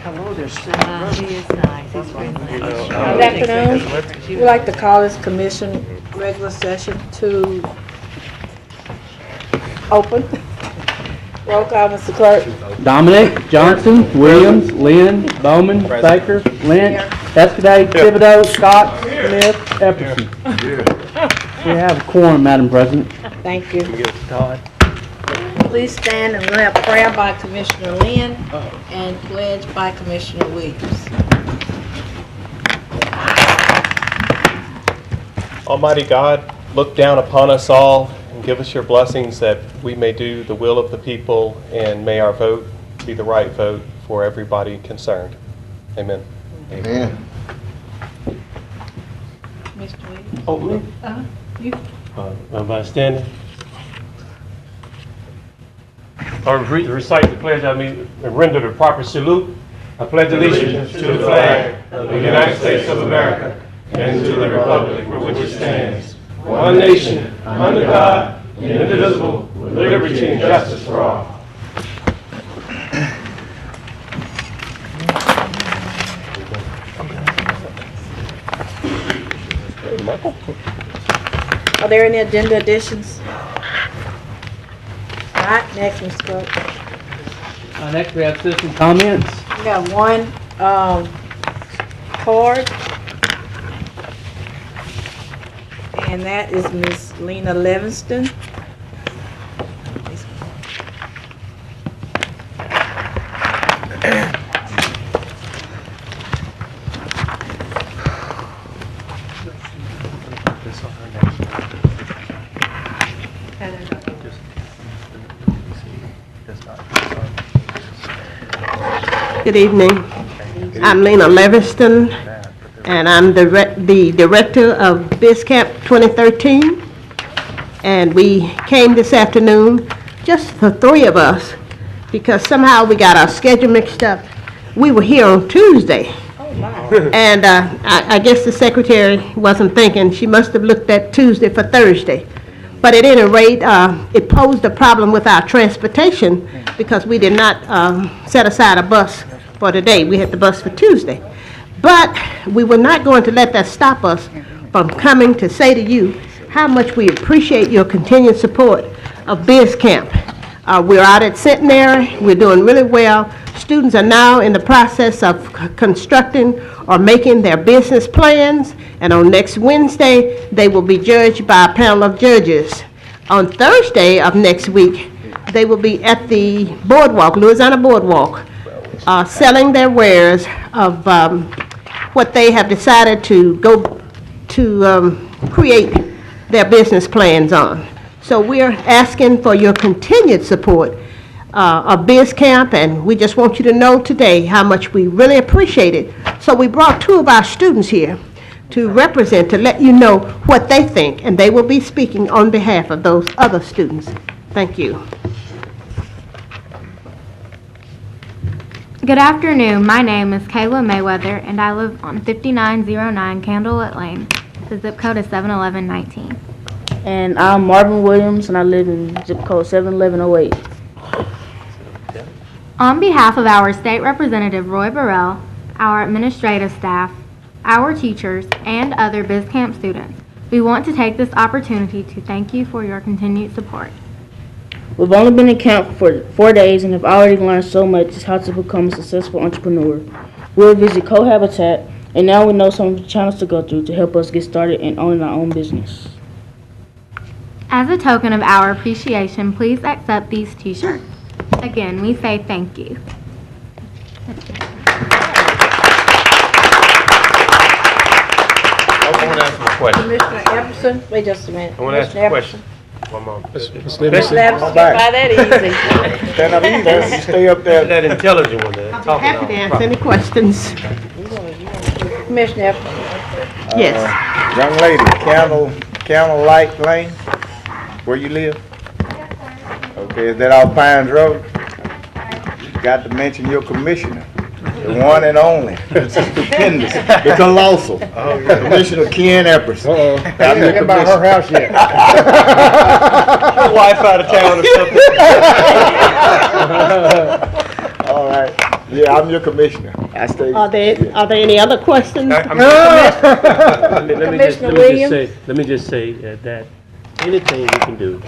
Hello there, Senator. He is nice. He's very nice. Good afternoon. We'd like to call this commission regular session to open. Roll call, Mr. Clerk. Dominic, Johnson, Williams, Lynn, Bowman, Baker, Lynch, Escaday, Thibodeau, Scott, Smith, Epperson. We have a quorum, Madam President. Thank you. Please stand and we'll have prayer by Commissioner Lynn and pledge by Commissioner Williams. Almighty God, look down upon us all and give us your blessings that we may do the will of the people, and may our vote be the right vote for everybody concerned. Amen. Amen. Mr. Williams. Oh, me? You. By standing. Or recite the pledge, render the proper salute. I pledge allegiance to the flag of the United States of America and to the republic for which it stands, one nation, under God, indivisible, with liberty and justice for all. Are there any agenda additions? All right, next, Mr. Clerk. Next, we have citizen comments. We got one card, and that is Miss Lena Livingston. Good evening. I'm Lena Livingston, and I'm the director of BizCamp 2013. And we came this afternoon, just the three of us, because somehow we got our schedule mixed up. We were here on Tuesday. And I guess the secretary wasn't thinking. She must have looked at Tuesday for Thursday. But at any rate, it posed a problem with our transportation because we did not set aside a bus for today. We had the bus for Tuesday. But we were not going to let that stop us from coming to say to you how much we appreciate your continued support of BizCamp. We're out at Centenary. We're doing really well. Students are now in the process of constructing or making their business plans, and on next Wednesday, they will be judged by a panel of judges. On Thursday of next week, they will be at the boardwalk, Louisiana Boardwalk, selling their wares of what they have decided to go to create their business plans on. So we're asking for your continued support of BizCamp, and we just want you to know today how much we really appreciate it. So we brought two of our students here to represent, to let you know what they think, and they will be speaking on behalf of those other students. Thank you. Good afternoon. My name is Kayla Mayweather, and I live on 5909 Candlelit Lane. The zip code is 71119. And I'm Marvin Williams, and I live in zip code 71108. On behalf of our State Representative Roy Burrell, our administrative staff, our teachers, and other BizCamp students, we want to take this opportunity to thank you for your continued support. We've only been in camp for 4 days and have already learned so much as how to become a successful entrepreneur. We'll visit Co-Habitat, and now we know some of the channels to go through to help us get started in owning our own business. As a token of our appreciation, please accept these t-shirts. Again, we say thank you. I want to ask you a question. Commissioner Epperson, wait just a minute. I want to ask you a question. One more. Ms. Livingston, get by that easy. Stand up there. You stay up there. That intelligent one there. I'll be happy to answer any questions. Commissioner Epperson. Yes. Young lady, Candlelight Lane, where you live? Okay, is that off Pines Road? You got to mention your commissioner, the one and only, the stupendous, the colossal, Commissioner Ken Epperson. I'm Think about her house yet. Your wife out of town or something. All right, Yeah, I'm your commissioner. I stay. Are there any other questions? Let me just say that anything we can do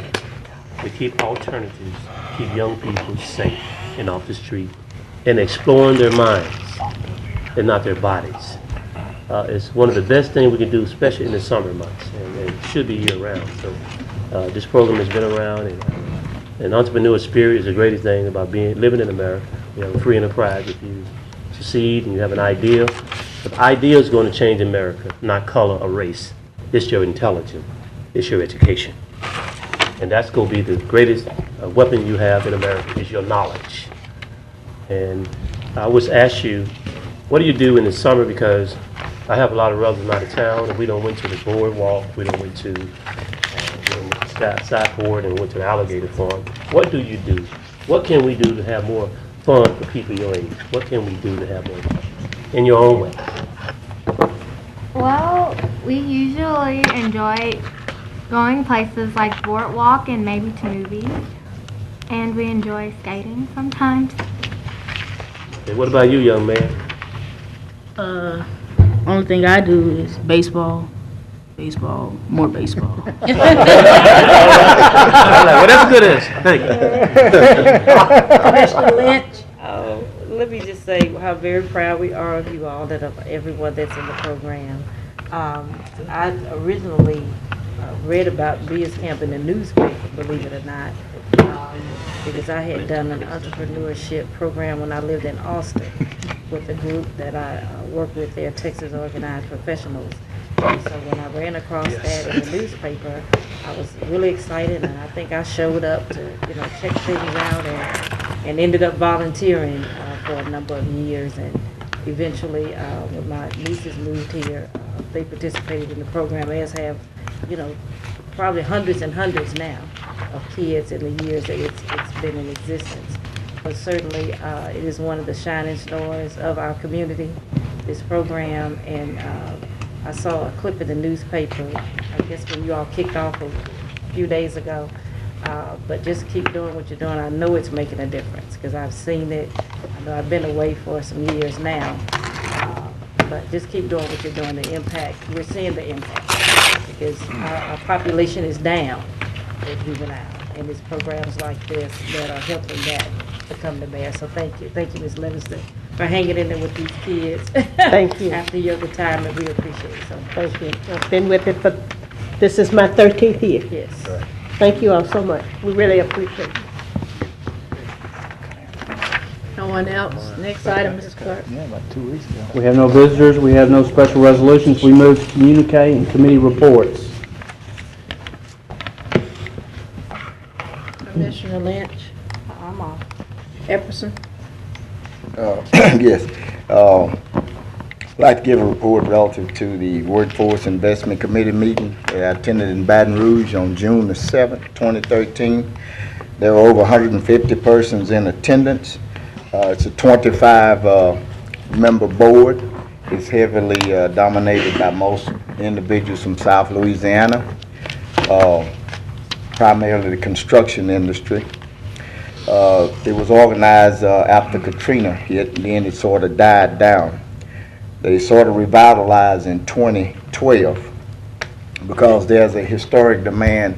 to keep alternatives, keep young people safe and off the street, and exploring their minds and not their bodies, it's one of the best things we can do, especially in the summer months, and it should be year-round. So this program has been around, and entrepreneur spirit is the greatest thing about living in America. You have a free enterprise. If you succeed and you have an idea, the idea is going to change America, not color or race. It's your intelligence. It's your education. And that's going to be the greatest weapon you have in America is your knowledge. And I always ask you, what do you do in the summer? Because I have a lot of relatives out of town, and we don't went to the boardwalk, we don't went to Sideport, and went to the alligator farm. What do you do? What can we do to have more fun for people your age? What can we do to have more fun in your own way? Well, we usually enjoy going places like Boardwalk and maybe to movies. And we enjoy skating sometimes. And what about you, young man? Only thing I do is baseball, more baseball. Well, that's a good answer. Thank you. Commissioner Lynch? Let me just say how very proud we are of you all, that of everyone that's in the program. I originally read about Biz Camp in the newspaper, believe it or not, because I had done an entrepreneurship program when I lived in Austin with a group that I work with there, Texas Organized Professionals. And so when I ran across that in the newspaper, I was really excited, and I think I showed up to, check things out, and ended up volunteering for a number of years. And eventually, when my nieces moved here, they participated in the program, as have, probably hundreds and hundreds now of kids in the years that it's been in existence. But certainly, it is one of the shining stars of our community, this program. And I saw a clip in the newspaper, I guess when you all kicked off a few days ago. But just keep doing what you're doing. I know it's making a difference because I've seen it. I know I've been away for some years now. But just keep doing what you're doing. The impact, we're seeing the impact because our population is down at juvenile. And it's programs like this that are helping that to come to bear. So thank you. Thank you, Ms. Livingston, for hanging in there with these kids. Thank you. After your retirement, we appreciate it. So Thank you. I've been with it this is my 13th year. yes. Thank you all so much. We really appreciate it. No one else? Next item, Mrs. Clerk. Yeah, about 2 weeks ago. We have no visitors, we have no special resolutions, we move to communique and committee reports. Commissioner Lynch? I'm off. Epperson? Yes. I'd like to give a report relative to the Workforce Investment Committee meeting that I attended in Baton Rouge on June the 7th, 2013. There were over 150 persons in attendance. It's a 25-member board. It's heavily dominated by most individuals from South Louisiana, primarily the construction industry. It was organized after Katrina hit, and then it sort of died down. They sort of revitalized in 2012 because there's a historic demand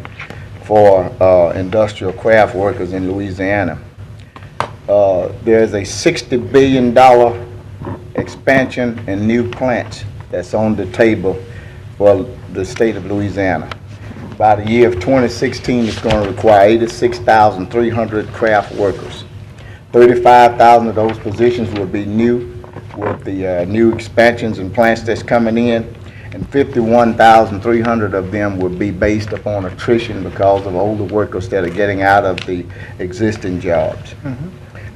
for industrial craft workers in Louisiana. There's a $60 billion expansion and new plants that's on the table for the state of Louisiana. By the year of 2016, it's going to require 86,300 craft workers. 35,000 of those positions will be new with the new expansions and plants that's coming in, and 51,300 of them will be based upon attrition because of older workers that are getting out of the existing jobs.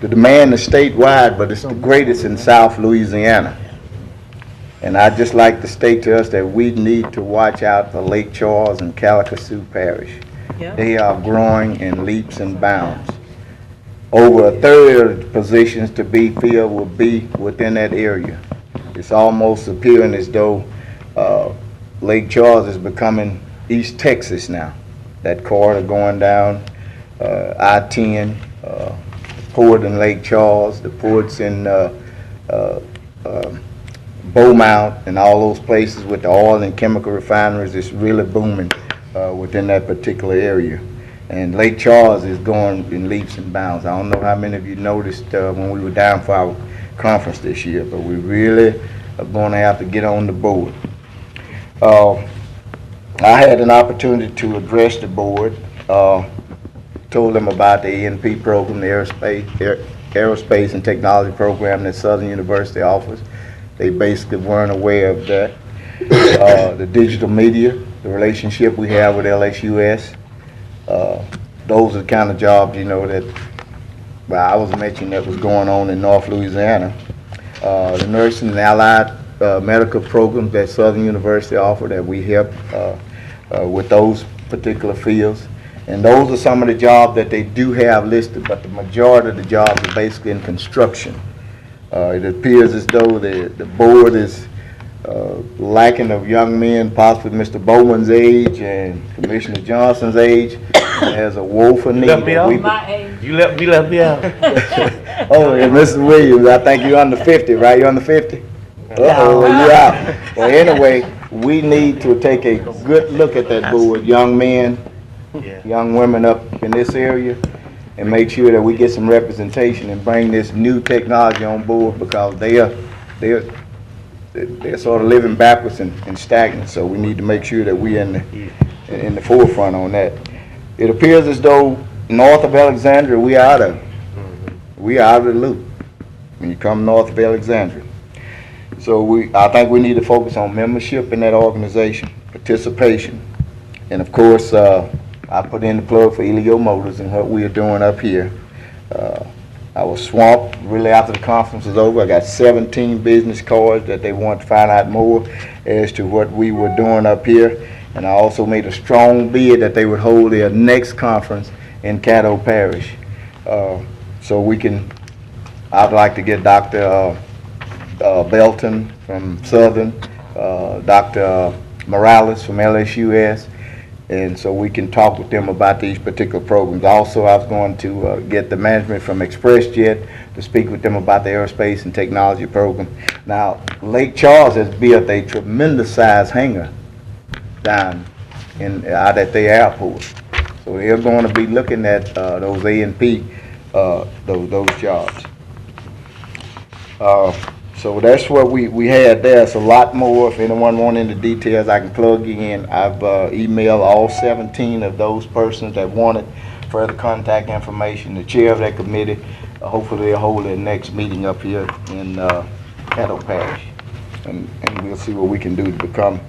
The demand is statewide, but it's the greatest in South Louisiana. And I'd just like to state to us that we need to watch out for Lake Charles and Calcasieu Parish. Yep. They are growing in leaps and bounds. Over a third of the positions to be filled will be within that area. It's almost appearing as though Lake Charles is becoming East Texas now. That corridor going down I-10, port in Lake Charles, the ports in Beaumont, and all those places with the oil and chemical refineries. It's really booming within that particular area. And Lake Charles is going in leaps and bounds. I don't know how many of you noticed when we were down for our conference this year, but we really are going to have to get on the board. I had an opportunity to address the board, told them about the ENP program, the aerospace and technology program that Southern University offers. They basically weren't aware of that. The digital media, the relationship we have with LSUS, those are the kind of jobs, you know, that I was mentioning that was going on in North Louisiana. The nursing and allied medical programs that Southern University offer, that we help with those particular fields. And those are some of the jobs that they do have listed, but the majority of the jobs are basically in construction. It appears as though the board is lacking of young men, possibly Mr. Bowman's age and Commissioner Johnson's age. There's a woeful need. Left me out? You left me out. Oh, and Mr. Williams, I think you're under 50, right? You're under 50? Uh-oh, well, you're out. Well, anyway, we need to take a good look at that board, young men, young women up in this area, and make sure that we get some representation and bring this new technology on board, because they're sort of living backwards and stagnant. So we need to make sure that we're in the forefront on that. It appears as though north of Alexandria, we are out of the loop when you come north of Alexandria. So I think we need to focus on membership in that organization, participation, and of course, I put in the plug for Elio Motors and what we are doing up here. I was swamped really after the conference was over. I got 17 business cards that they want to find out more as to what we were doing up here. And I also made a strong bid that they would hold their next conference in Caddo Parish. So I'd like to get Dr. Belton from Southern, Dr. Morales from LSUS, and so we can talk with them about these particular programs. Also, I was going to get the management from ExpressJet to speak with them about the aerospace and technology program. Now, Lake Charles has built a tremendous size hangar down out at the airport. So they're going to be looking at those A&P, those jobs. So that's what we had there. It's a lot more. If anyone wants into details, I can plug you in. I've emailed all 17 of those persons that wanted further contact information. The chair of that committee, hopefully they'll hold their next meeting up here in Caddo Parish. And we'll see what we can do to become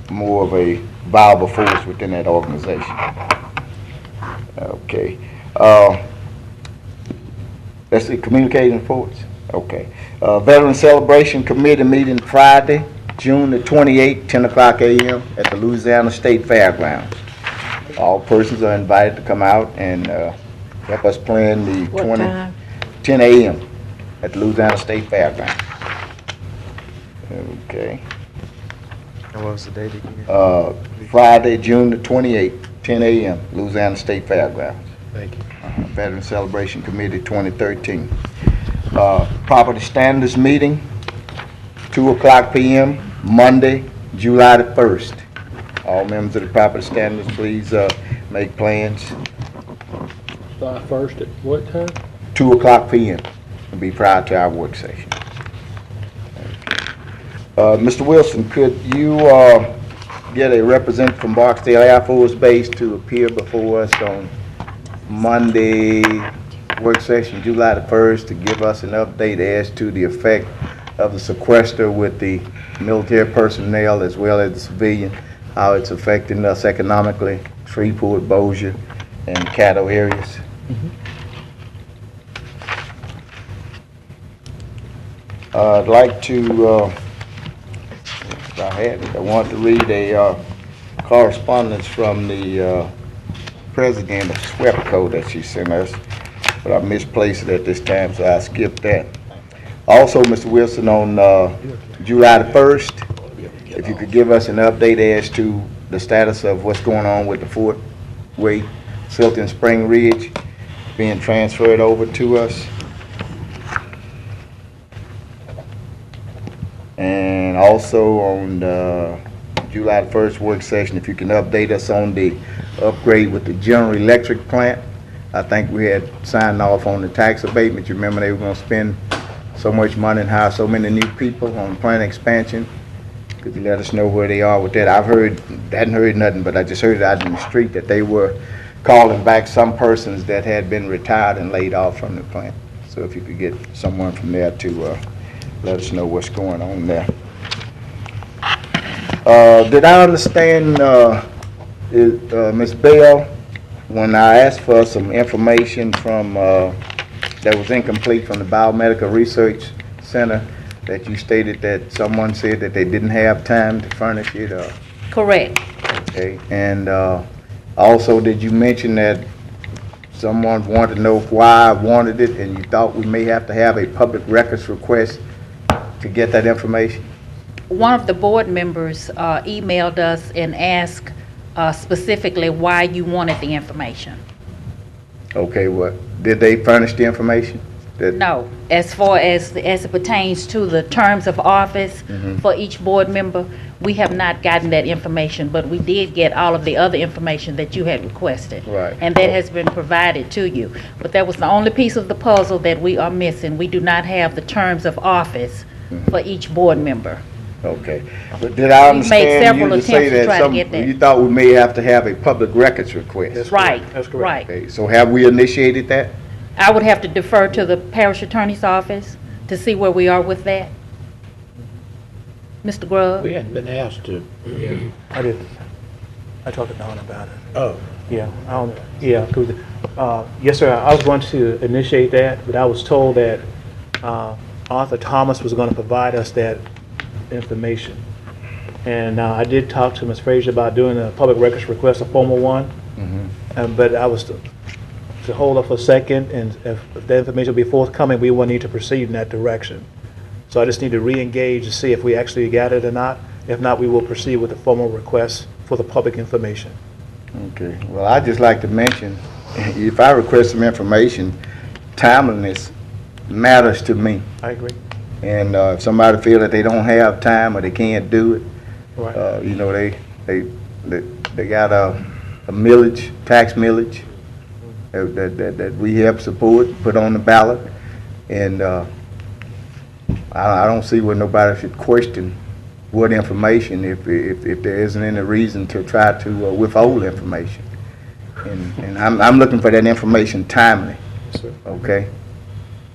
more of a viable force within that organization. Okay. That's the communicating force. Okay. Veteran Celebration Committee meeting Friday, June the 28th, 10 o'clock a.m. at the Louisiana State Fairgrounds. All persons are invited to come out and help us plan the 10 a.m. at the Louisiana State Fairgrounds. Okay. And what was the date again? Friday, June the 28th, 10 a.m., Louisiana State Fairgrounds. Thank you. Veteran Celebration Committee 2013. Property Standards meeting, 2 o'clock p.m., Monday, July the 1st. All members of the Property Standards, please make plans. July 1st at what time? 2 o'clock p.m. It'll be prior to our work session. Mr. Wilson, could you get a representative from Barksdale Air Force Base to appear before us on Monday work session, July the 1st, to give us an update as to the effect of the sequester with the military personnel as well as the civilian, how it's affecting us economically, Shreveport, Bossier, and Caddo areas. I'd like to, if I had it, I want to read a correspondence from the president of SWEPCO that she sent us, but I misplaced it at this time, so I skipped that. Also, Mr. Wilson, on July the 1st, if you could give us an update as to the status of what's going on with the Fort Wayne, Silton Spring Ridge, being transferred over to us. And also on the July 1st work session, if you can update us on the upgrade with the General Electric plant. I think we had signed off on the tax abatement. You remember they were going to spend so much money and hire so many new people on plant expansion. Could you let us know where they are with that? Hadn't heard nothing, but I just heard it out in the street that they were calling back some persons that had been retired and laid off from the plant. So if you could get someone from there to let us know what's going on there. Did I understand, Ms. Bell, when I asked for some information from that was incomplete from the Biomedical Research Center, that you stated that someone said that they didn't have time to furnish it? Correct. Okay, and also did you mention that someone wanted to know why I wanted it, and you thought we may have to have a public records request to get that information? One of the board members emailed us and asked specifically why you wanted the information. Okay, what, did they furnish the information? No, as far as it pertains to the terms of office for each board member, we have not gotten that information, but we did get all of the other information that you had requested. Right. And that has been provided to you. But that was the only piece of the puzzle that we are missing. We do not have the terms of office for each board member. Okay, but did I We've made understand several you to say attempts to that try to get that. you thought we may have to have a public records request? Right, That's correct. right. Okay, so have we initiated that? I would have to defer to the parish attorney's office to see where we are with that. Mr. Grubb? We hadn't been asked to. I did. I talked to Don about it. Oh. Yeah, yes, sir, I was going to initiate that, but I was told that Arthur Thomas was going to provide us that information. And I did talk to Ms. Frazier about doing a public records request, a formal one, but I was to hold up for a second, and if that information will be forthcoming, we will need to proceed in that direction. So I just need to re-engage to see if we actually got it or not. If not, we will proceed with the formal request for the public information. Okay, well, I'd just like to mention, if I request some information, timeliness matters to me. I agree. And if somebody feel that they don't have time or they can't do it, Right. you know, they got a millage, tax millage that we help support, put on the ballot, and I don't see where nobody should question what information if there isn't any reason to try to withhold information. And I'm looking for that information timely. Yes, sir. Okay?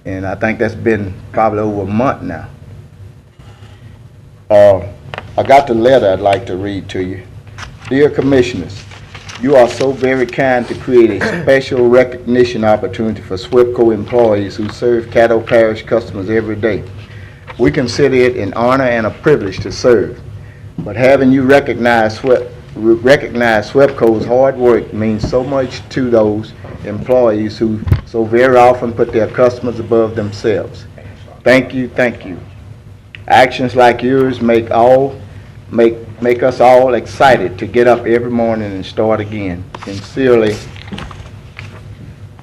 And I think that's been probably over a month now. I got the letter I'd like to read to you. Dear Commissioners, you are so very kind to create a special recognition opportunity for SWEPCO employees who serve Caddo Parish customers every day. We consider it an honor and a privilege to serve, but having you recognize SWEPCO's hard work means so much to those employees who so very often put their customers above themselves. Thank you, thank you. Actions like yours make us all excited to get up every morning and start again. Sincerely,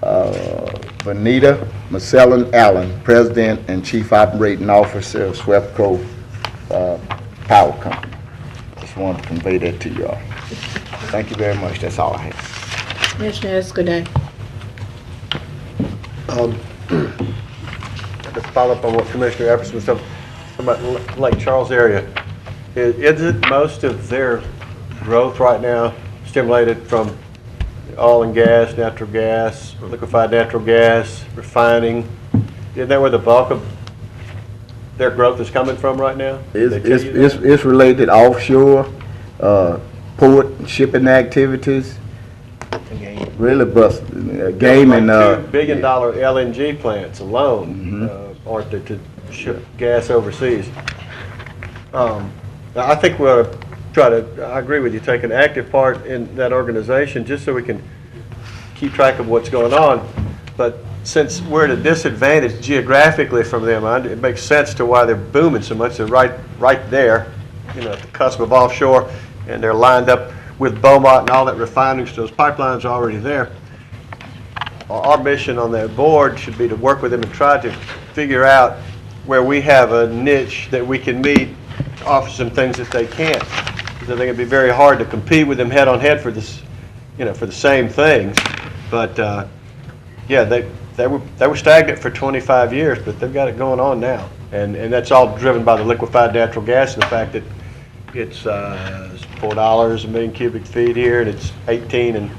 Vanita Marcellin Allen, President and Chief Operating Officer of SWEPCO Power Company. Just wanted to convey that to you all. Thank you very much. That's all I have. Commissioner Escudé. To follow up on what Commissioner Epperson was talking about Lake Charles area, isn't most of their growth right now stimulated from oil and gas, natural gas, liquefied natural gas, refining? Isn't that where the bulk of their growth is coming from right now? It's related offshore, port, shipping activities. Really bust game and $2 billion LNG plants alone are to ship gas overseas. I think we ought to try to, I agree with you, take an active part in that organization just so we can keep track of what's going on. But since we're at a disadvantage geographically from them, it makes sense to why they're booming so much. They're right there, you know, at the cusp of offshore, and they're lined up with Beaumont and all that refining, so those pipelines are already there. our mission on that board should be to work with them and try to figure out where we have a niche that we can meet, offer some things that they can't. Because I think it'd be very hard to compete with them head on head for this, for the same things. But yeah, they were stagnant for 25 years, but they've got it going on now, and that's all driven by the liquefied natural gas and the fact that it's $4 a million cubic feet here, and it's 18 and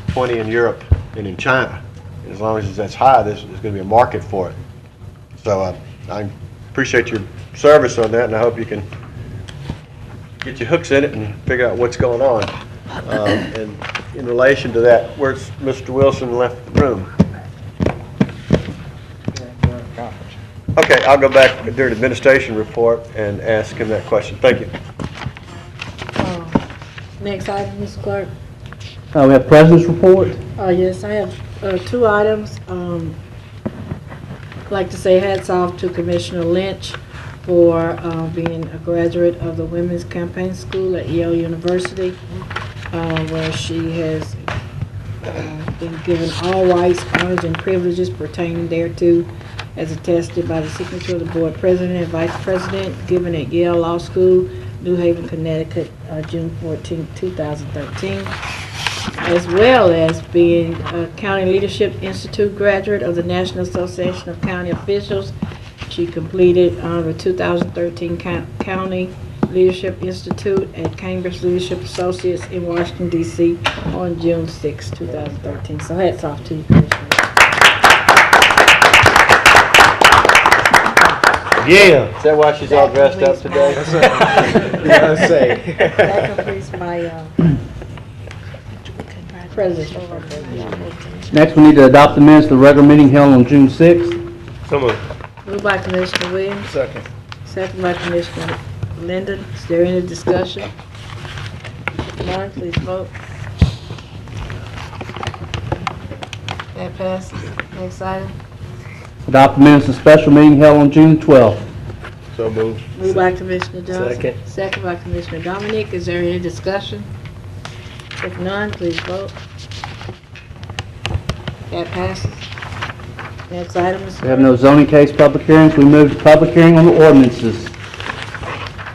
20 in Europe and in China. And as long as that's high, there's going to be a market for it. So I appreciate your service on that, and I hope you can get your hooks in it and figure out what's going on. And in relation to that, where's Mr. Wilson left the room? Okay, I'll go back during the administration report and ask him that question. Thank you. Next item, Mr. Clerk. We have President's report. Yes, I have 2 items. I'd like to say hats off to Commissioner Lynch for being a graduate of the Women's Campaign School at Yale University, where she has been given all rights, honors, and privileges pertaining thereto, as attested by the signature of the board president and vice president, given at Yale Law School, New Haven, Connecticut, June 14, 2013, as well as being a County Leadership Institute graduate of the National Association of County Officials. She completed the 2013 County Leadership Institute at Cambridge Leadership Associates in Washington, D.C. on June 6, 2013. So hats off to you, Commissioner. Yeah. Is that why she's all dressed up today? That completes my presentation. Next, we need to adopt the minutes of the regular meeting held on June 6th. So moved. Moved by Commissioner Williams. Second. Second by Commissioner Linden. Is there any discussion? None, please vote. That passes. Next item. Adopt the minutes of special meeting held on June 12th. So moved. Moved by Commissioner Johnson. Second. Second by Commissioner Dominic. Is there any discussion? If none, please vote. That passes. Next item is. We have no zoning case public hearings. We move to public hearing on the ordinances.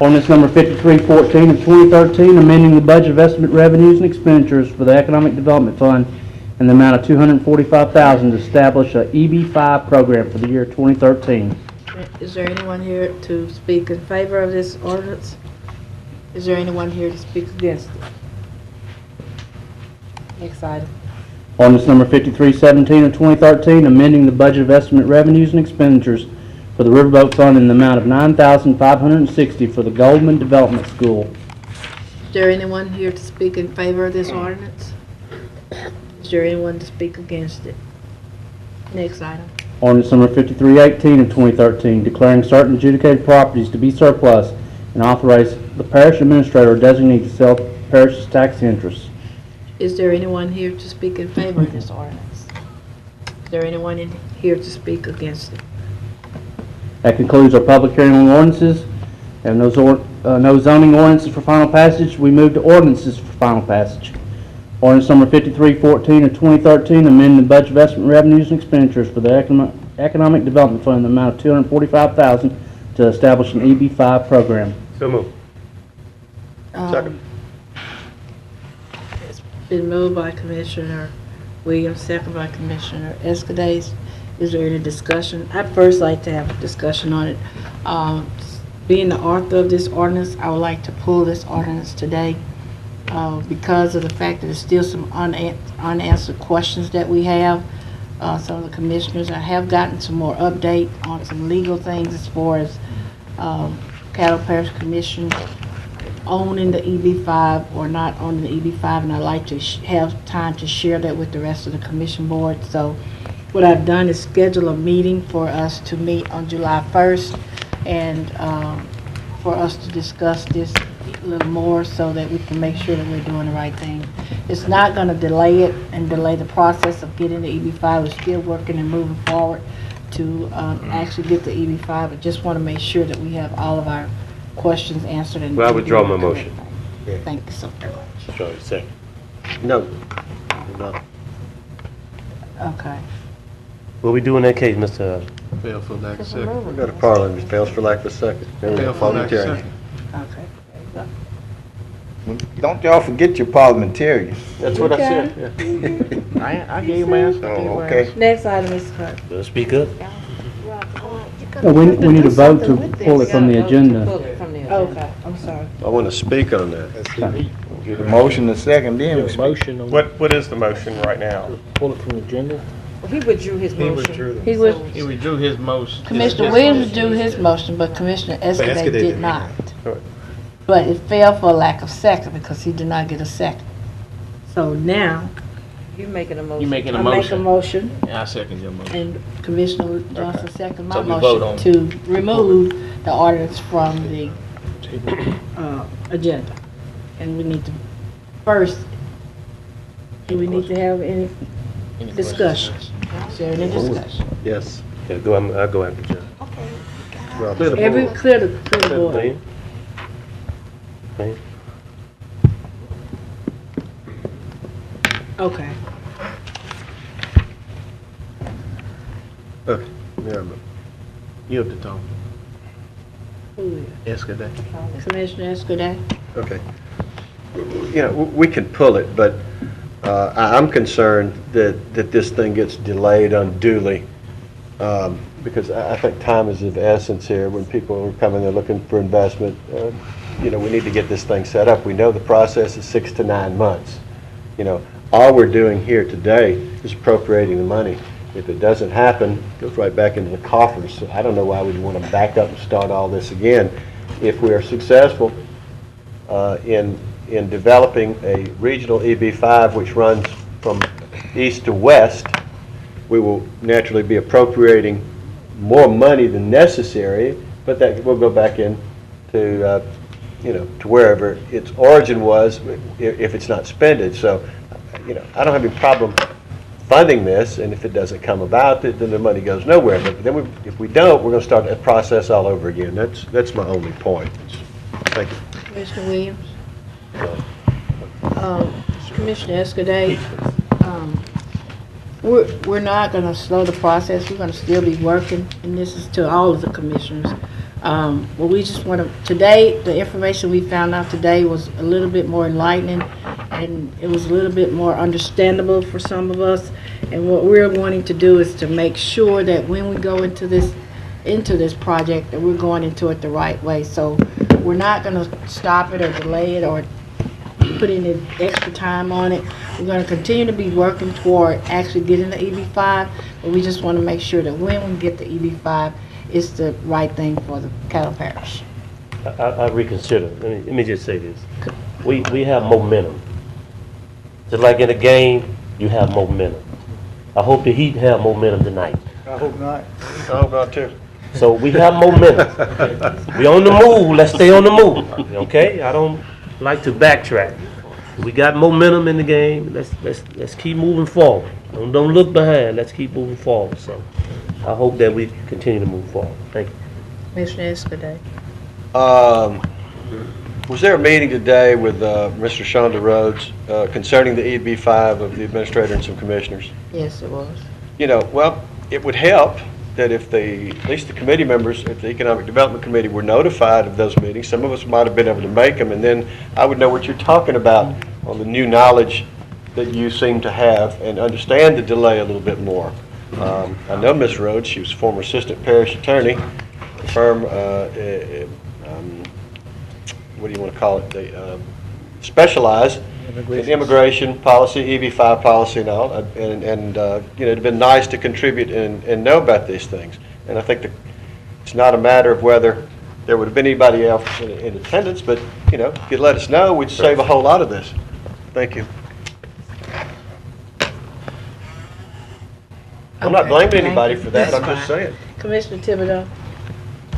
Ordinance number 5314 of 2013, amending the budget of estimate revenues and expenditures for the Economic Development Fund in the amount of $245,000 to establish a EB5 program for the year 2013. Is there anyone here to speak in favor of this ordinance? Is there anyone here to speak against it? Next item. Ordinance number 5317 of 2013, amending the budget of estimate revenues and expenditures for the Riverboat Fund in the amount of $9,560 for the Goldman Development School. Is there anyone here to speak in favor of this ordinance? Is there anyone to speak against it? Next item. Ordinance number 5318 of 2013, declaring certain adjudicated properties to be surplus and authorize the parish administrator or designee to sell parish's tax interests. Is there anyone here to speak in favor of this ordinance? Is there anyone in here to speak against it? That concludes our public hearing on ordinances. We have no zoning ordinances for final passage. We move to ordinances for final passage. Ordinance number 5314 of 2013, amending the budget of estimate revenues and expenditures for the Economic Development Fund in the amount of $245,000 to establish an EB5 program. So moved. Second. It's been moved by Commissioner Williams, second by Commissioner Escudez. Is there any discussion? I'd first like to have a discussion on it. Being the author of this ordinance, I would like to pull this ordinance today because of the fact that there's still some unanswered questions that we have. Some of the commissioners, I have gotten some more update on some legal things as far as Caddo Parish Commission owning the EB5 or not owning the EB5, and I'd like to have time to share that with the rest of the commission board. So what I've done is schedule a meeting for us to meet on July 1st and for us to discuss this a little more so that we can make sure that we're doing the right thing. It's not going to delay it and delay the process of getting the EB5. We're still working and moving forward to actually get the EB5. I just want to make sure that we have all of our questions answered. And Well, I withdraw my motion. Thank you so very much. Sorry, second. No. No. Okay. What we do in that case, Mr.? Fail for lack of second. We got a parliament, fails for lack of a second. Fail for lack of Parliamentarian. second. Okay. There you go. Don't y'all forget your parliamentarian. That's what I said. I gave you my answer. Oh, okay. Next item, Mr. Clerk. Well, speak up. No, we need a vote to pull it from the Pull agenda. it from the agenda. Okay, I'm sorry. I want to speak on that. The motion the second, then we speak. Motion on, What is the motion right now? pull it from the agenda. He withdrew his motion. He was, He withdrew his motion. Commissioner Williams withdrew his motion, but Commissioner Escudé did not. Right. But it failed for lack of second because he did not get a second. So now, You making a motion. You making a I make a motion? motion, Yeah, I second your motion. and Commissioner Johnson second my So we vote motion on- to remove the ordinance from the agenda. And we need to, first, do we need to have any discussion? Is there any discussion? Yes. Yeah, I'll go after John. Robert. Clear the board. Lane? Lane? Okay. Okay. Yeah, You have to talk. Who Escudé. is? Commissioner Escudé? okay. You know, we can pull it, but I'm concerned that this thing gets delayed unduly, because I think time is of essence here when people are coming and looking for investment. You know, we need to get this thing set up. We know the process is 6 to 9 months. You know, all we're doing here today is appropriating the money. If it doesn't happen, it goes right back into the coffers. So I don't know why we'd want to back up and start all this again. If we are successful in developing a regional EB5 which runs from east to west, we will naturally be appropriating more money than necessary, but that will go back in to, you know, to wherever its origin was if it's not spended. So, you know, I don't have any problem funding this, and if it doesn't come about, then the money goes nowhere. But then if we don't, we're going to start that process all over again. That's my only point. Thank you. Commissioner Williams? Commissioner Escudé, we're not going to slow the process. We're going to still be working, and this is to all of the commissioners. Well, we just want to, today, the information we found out today was a little bit more enlightening, and it was a little bit more understandable for some of us. And what we're wanting to do is to make sure that when we go into this project, that we're going into it the right way. So we're not going to stop it or delay it or put any extra time on it. We're going to continue to be working toward actually getting the EB5, but we just want to make sure that when we get the EB5, it's the right thing for the Caddo Parish. I reconsider. Let me just say this. We have momentum. Just like in a game, you have momentum. I hope the Heat have momentum tonight. I hope not. I hope not too. So we have momentum. We on the move. Let's stay on the move. Okay? I don't like to backtrack. We got momentum in the game. Let's keep moving forward. Don't look behind. Let's keep moving forward. So I hope that we continue to move forward. Thank you. Commissioner Escudé. Was there a meeting today with Mr. Shonda Rhodes concerning the EB5 of the administrator and some commissioners? Yes, it was. You know, well, it would help that if at least the committee members, if the Economic Development Committee were notified of those meetings, some of us might have been able to make them, and then I would know what you're talking about on the new knowledge that you seem to have and understand the delay a little bit more. I know Ms. Rhodes, she was former assistant parish attorney, the firm, what do you want to call it? They specialize in immigration policy, EB5 policy and all, and you know, it'd been nice to contribute and know about these things. And I think that it's not a matter of whether there would have been anybody else in attendance, but, you know, if you'd let us know, we'd save a whole lot of this. Thank you. I'm not blaming anybody for that, I'm just saying. Commissioner Thibodeau.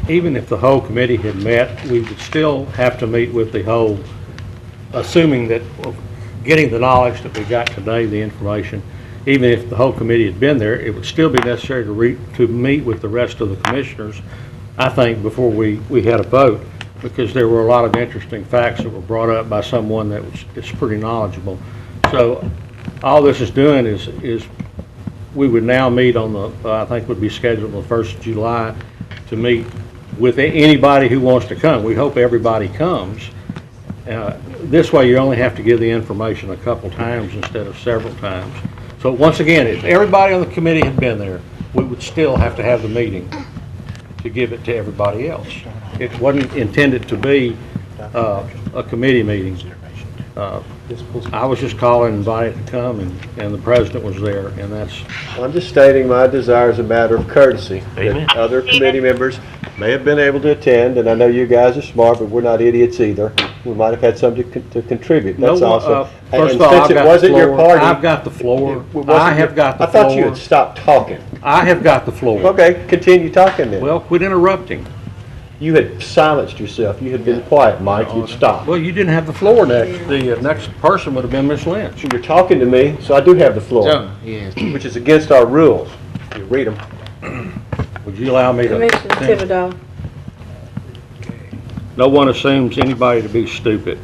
Even if the whole committee had met, we would still have to meet with the whole, assuming that, getting the knowledge that we got today, the information, even if the whole committee had been there, it would still be necessary to meet with the rest of the commissioners, I think, before we had a vote, because there were a lot of interesting facts that were brought up by someone that is pretty knowledgeable. So all this is doing is we would now meet on the, I think would be scheduled on the 1st of July to meet with anybody who wants to come. We hope everybody comes. This way you only have to give the information a couple times instead of several times. So once again, if everybody on the committee had been there, we would still have to have the meeting to give it to everybody else. It wasn't intended to be a committee meeting. I was just calling, invited to come, and the president was there, and that's... I'm just stating my desire as a matter of courtesy. That other committee members may have been able to attend, and I know you guys are smart, but we're not idiots either. We might have had something to contribute, that's No, all. first of all, I've got the floor. I've got the floor. I have got the floor. I thought you had stopped talking. I have got the floor. Okay, continue talking then. Well, quit interrupting. You had silenced yourself. You had been quiet, Mike. You'd stopped. Well, you didn't have the floor next. The next person would have been Ms. Lynch. You're talking to me, so I do have the floor, which is against our rules. You read them. Would you allow me to... Commissioner Thibodeau. No one assumes anybody to be stupid.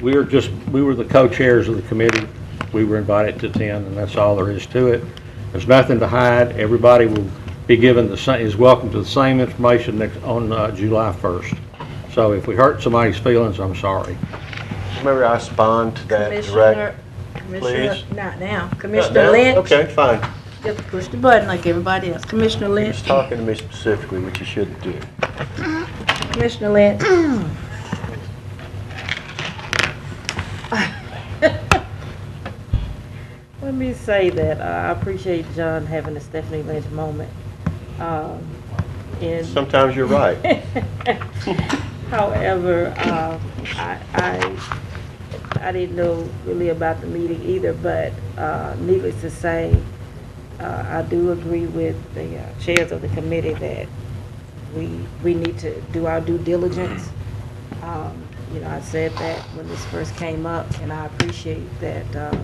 We were the co-chairs of the committee. We were invited to attend, and that's all there is to it. There's nothing to hide. Everybody will be given the same, is welcome to the same information on July 1st. So if we hurt somebody's feelings, I'm sorry. Remember, I respond to that direct. Commissioner, Please. not now. Not Commissioner now? Lynch. Okay, fine. Just push the button like everybody else. Commissioner He Lynch. was talking to me specifically, which you shouldn't do. Commissioner Lynch. Let me say that I appreciate John having a Stephanie Lynch moment. And Sometimes you're right. however, I didn't know really about the meeting either, but needless to say, I do agree with the chairs of the committee that we need to do our due diligence. You know, I said that when this first came up, and I appreciate that the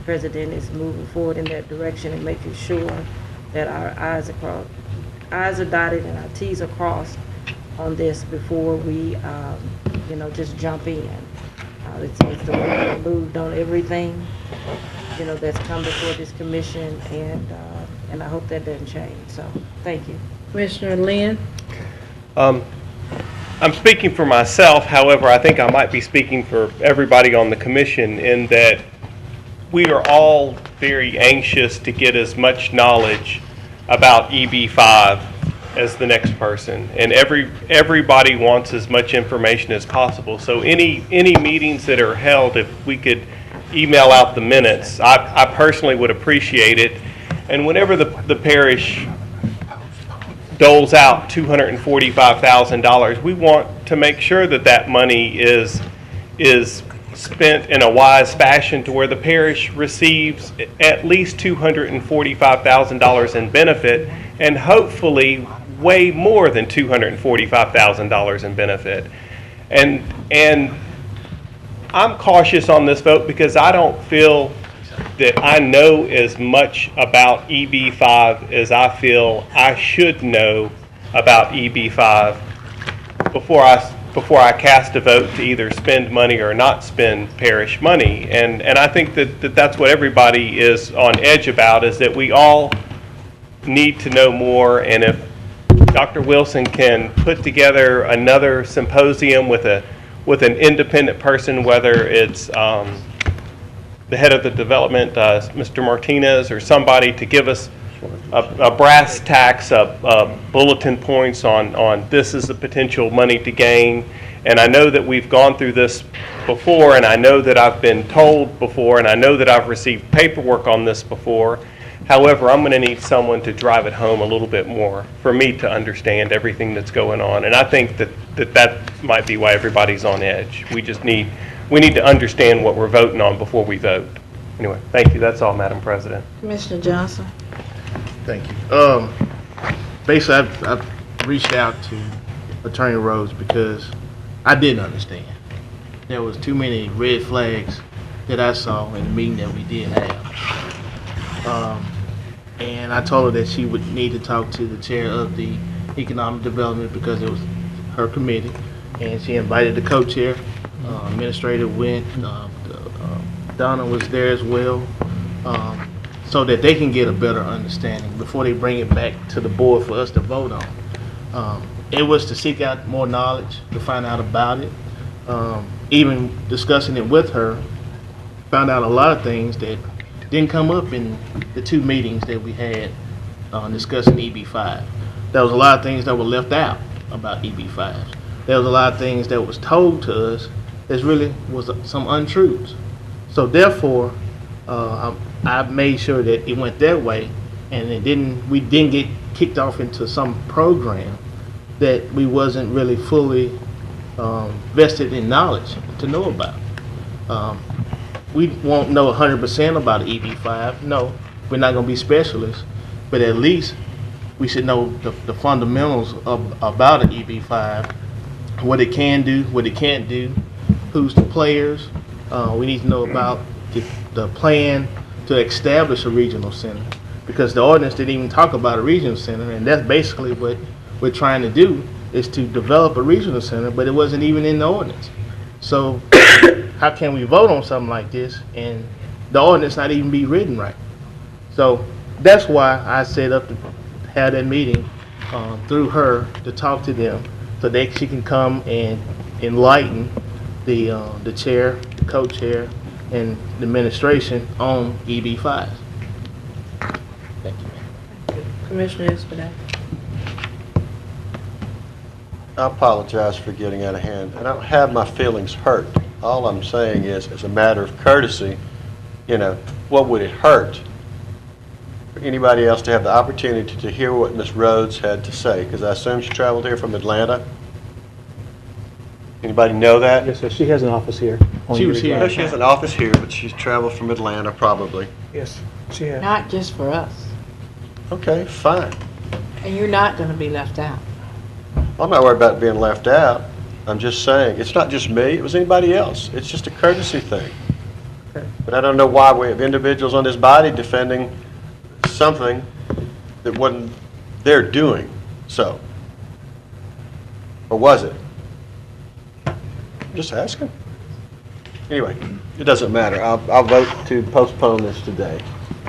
president is moving forward in that direction and making sure that our I's are dotted and our T's are crossed on this before we, you know, just jump in. It seems to be moved on everything, you know, that's come before this commission, and I hope that doesn't change. So, thank you. Commissioner Lynn. I'm speaking for myself, however, I think I might be speaking for everybody on the commission in that we are all very anxious to get as much knowledge about EB5 as the next person, and everybody wants as much information as possible. So any meetings that are held, if we could email out the minutes, I personally would appreciate it. And whenever the parish doles out $245,000, we want to make sure that that money is spent in a wise fashion to where the parish receives at least $245,000 in benefit, and hopefully way more than $245,000 in benefit. And I'm cautious on this vote because I don't feel that I know as much about EB5 as I feel I should know about EB5 before I cast a vote to either spend money or not spend parish money. And I think that that's what everybody is on edge about, is that we all need to know more. And if Dr. Wilson can put together another symposium with an independent person, whether it's the head of the development, Mr. Martinez, or somebody to give us a brass tacks of bulletin points on this is the potential money to gain. And I know that we've gone through this before, and I know that I've been told before, and I know that I've received paperwork on this before. However, I'm going to need someone to drive it home a little bit more for me to understand everything that's going on. And I think that might be why everybody's on edge. We need to understand what we're voting on before we vote. Anyway, thank you. That's all, Madam President. Commissioner Johnson. Thank you. Basically, I've reached out to Attorney Rhodes because I didn't understand. There was too many red flags that I saw in the meeting that we did have. And I told her that she would need to talk to the chair of the economic development because it was her committee, and she invited the co-chair. Administrator went. Donna was there as well. so that they can get a better understanding before they bring it back to the board for us to vote on. It was to seek out more knowledge, to find out about it. Even discussing it with her, found out a lot of things that didn't come up in the 2 meetings that we had discussing EB5. There was a lot of things that were left out about EB5. There was a lot of things that was told to us that really was some untruths. So therefore, I made sure that it went their way, and we didn't get kicked off into some program that we wasn't really fully vested in knowledge to know about. We won't know 100% about EB5. No, we're not going to be specialists, but at least we should know the fundamentals about an EB5, what it can do, what it can't do, who's the players. We need to know about the plan to establish a regional center, because the ordinance didn't even talk about a regional center, and that's basically what we're trying to do, is to develop a regional center, but it wasn't even in the ordinance. So how can we vote on something like this and the ordinance not even be written right? So that's why I set up to have that meeting through her to talk to them, so that she can come and enlighten the chair, the co-chair, and the administration on EB5. Thank you. Commissioner Espadon. I apologize for getting out of hand. I don't have my feelings hurt. All I'm saying is, as a matter of courtesy, what would it hurt for anybody else to have the opportunity to hear what Ms. Rhodes had to say? Because I assume she traveled here from Atlanta. Anybody know that? Yes, sir. She has an office here. She was here. No, she has an office here, but she's traveled from Atlanta probably. Yes, she has. Not just for us. Okay, fine. And you're not going to be left out. I'm not worried about being left out. I'm just saying, it's not just me, it was anybody else. It's just a courtesy thing. Okay. But I don't know why we have individuals on this body defending something that wasn't their doing, so. Or was it? I'm just asking. Anyway, it doesn't matter. I'll vote to postpone this today.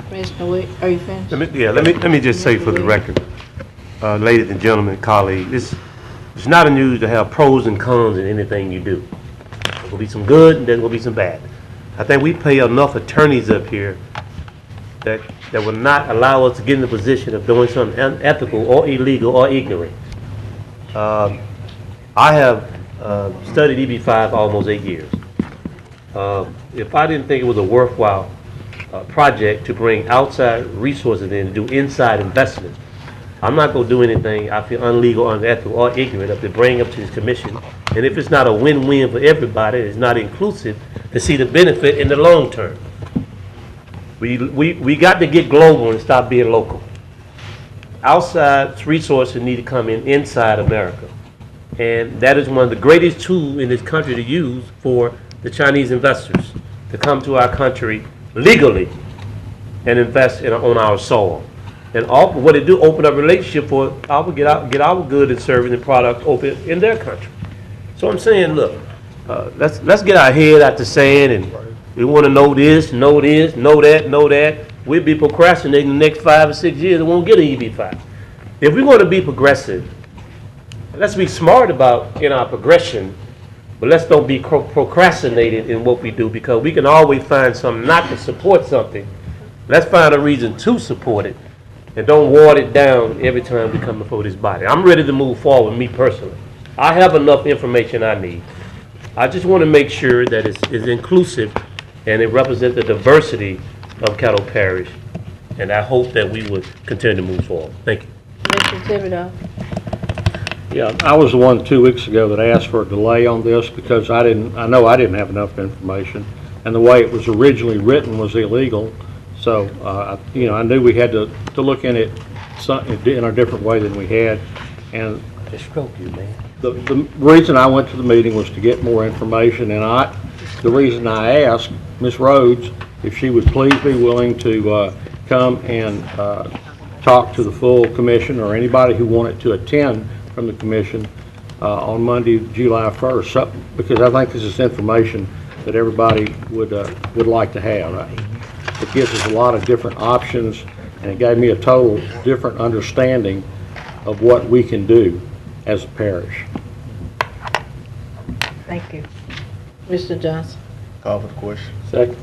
Commissioner Wick, are you finished? Let me just say for the record, ladies and gentlemen, colleagues, it's not unusual to have pros and cons in anything you do. There will be some good and there will be some bad. I think we pay enough attorneys up here that will not allow us to get in the position of doing something unethical or illegal or ignorant. I have studied EB5 almost 8 years. If I didn't think it was a worthwhile project to bring outside resources in to do inside investment, I'm not going to do anything I feel illegal, unethical, or ignorant of to bring up to this commission. And if it's not a win-win for everybody, it's not inclusive to see the benefit in the long term. We got to get global and stop being local. Outside resources need to come inside America. And that is one of the greatest tools in this country to use for the Chinese investors to come to our country legally and invest on our soil. And what they do, open up relationship for get our good and service and product open in their country. So I'm saying, look, let's get our head out the sand, and we want to know this, know that. We'll be procrastinating the next 5 or 6 years and won't get an EB5. If we're going to be progressive, let's be smart about in our progression, but let's don't be procrastinating in what we do, because we can always find something not to support something. Let's find a reason to support it. And don't water it down every time we come before this body. I'm ready to move forward, me personally. I have enough information I need. I just want to make sure that it's inclusive and it represents the diversity of Caddo Parish. And I hope that we would continue to move forward. Thank you. Commissioner Thibodeau. Yeah, I was the one 2 weeks ago that asked for a delay on this because I know I didn't have enough information, and the way it was originally written was illegal. So, I knew we had to look in it in a different way than we had. And the reason I went to the meeting was to get more information, and the reason I asked Ms. Rhodes if she would please be willing to come and talk to the full commission or anybody who wanted to attend from the commission on Monday, July 1st, because I think this is information that everybody would like to have. Right? It gives us a lot of different options, and it gave me a total different understanding of what we can do as a parish. Thank you. Mr. Johnson. Call for the question. Second.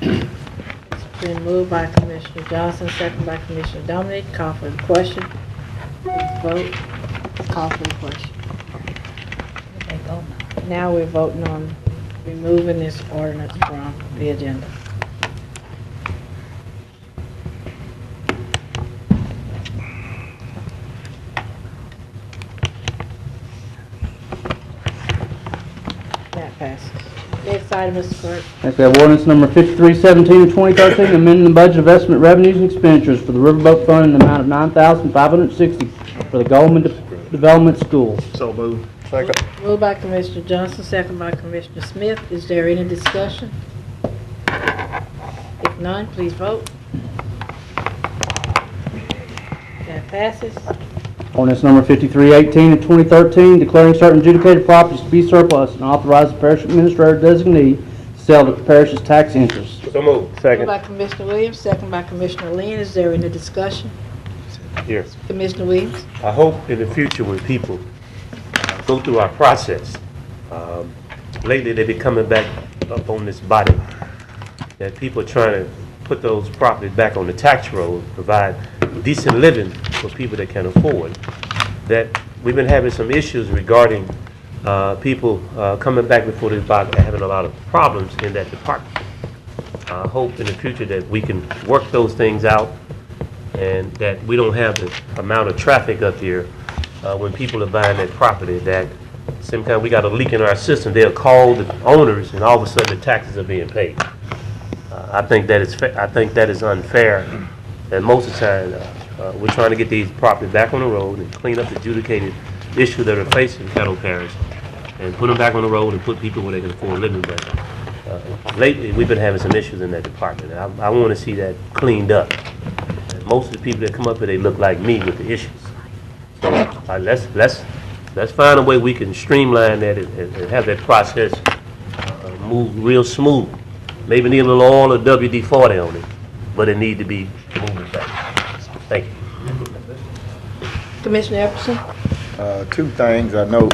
It's been moved by Commissioner Johnson, second by Commissioner Dominic. Call for the question. Please vote. Call for the question. Now we're voting on removing this ordinance from the agenda. That passes. Next item, Mr. Clerk. Next, we have ordinance number 5317 of 2013, amending the budget of estimate revenues and expenditures for the Riverboat Fund in the amount of $9,560 for the Goldman Development School. So moved. Second. Moved by Commissioner Johnson, second by Commissioner Smith. Is there any discussion? If none, please vote. That passes. Ordinance number 5318 of 2013, declaring certain adjudicated properties to be surplus and authorize the parish administrator designee to sell the parish's tax interest. So moved. Moved by Commissioner Williams, second by Commissioner Lynn. Is there any discussion? Yes. Commissioner Williams? I hope in the future when people go through our process, lately they've been coming back up on this body, that people are trying to put those properties back on the tax roll, provide decent living for people that can afford. That we've been having some issues regarding people coming back before they buy, having a lot of problems in that department. I hope in the future that we can work those things out and that we don't have the amount of traffic up here when people are buying that property, that same time we got a leak in our system, they'll call the owners and all of a sudden the taxes are being paid. I think that is unfair, and most of the time we're trying to get these properties back on the road and clean up the adjudicated issues that are facing Caddo Parish and put them back on the road and put people where they can afford living. But lately we've been having some issues in that department. I want to see that cleaned up. And most of the people that come up here, they look like me with the issues. So let's find a way we can streamline that and have that process move real smooth. Maybe need a little oil or WD-40 on it, but it need to be moving back. Thank you. Commissioner Epperson? Two things I know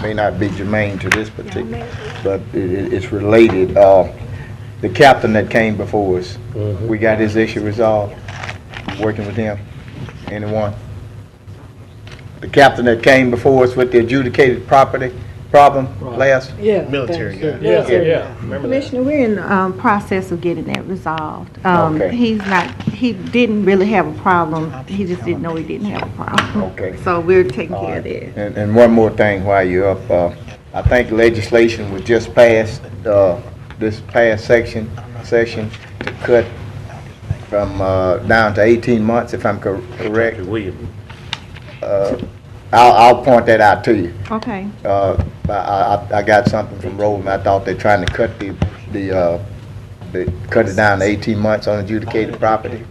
may not be germane to this particular, but it's related. The captain that came before us, we got his issue resolved, working with him. Anyone? The captain that came before us with the adjudicated property problem last? Yeah. Military guy. Yeah. Remember that. Commissioner, we're in the process of getting that resolved. Okay. He didn't really have a problem, he just didn't know he didn't have a problem. Okay. So we're taking care of that. And one more thing while you're up, I think legislation was just passed, this past session to cut from down to 18 months, if I'm correct. I'll point that out to you. Okay. I got something from Roland. I thought they're trying to cut cut it down to 18 months on adjudicated property.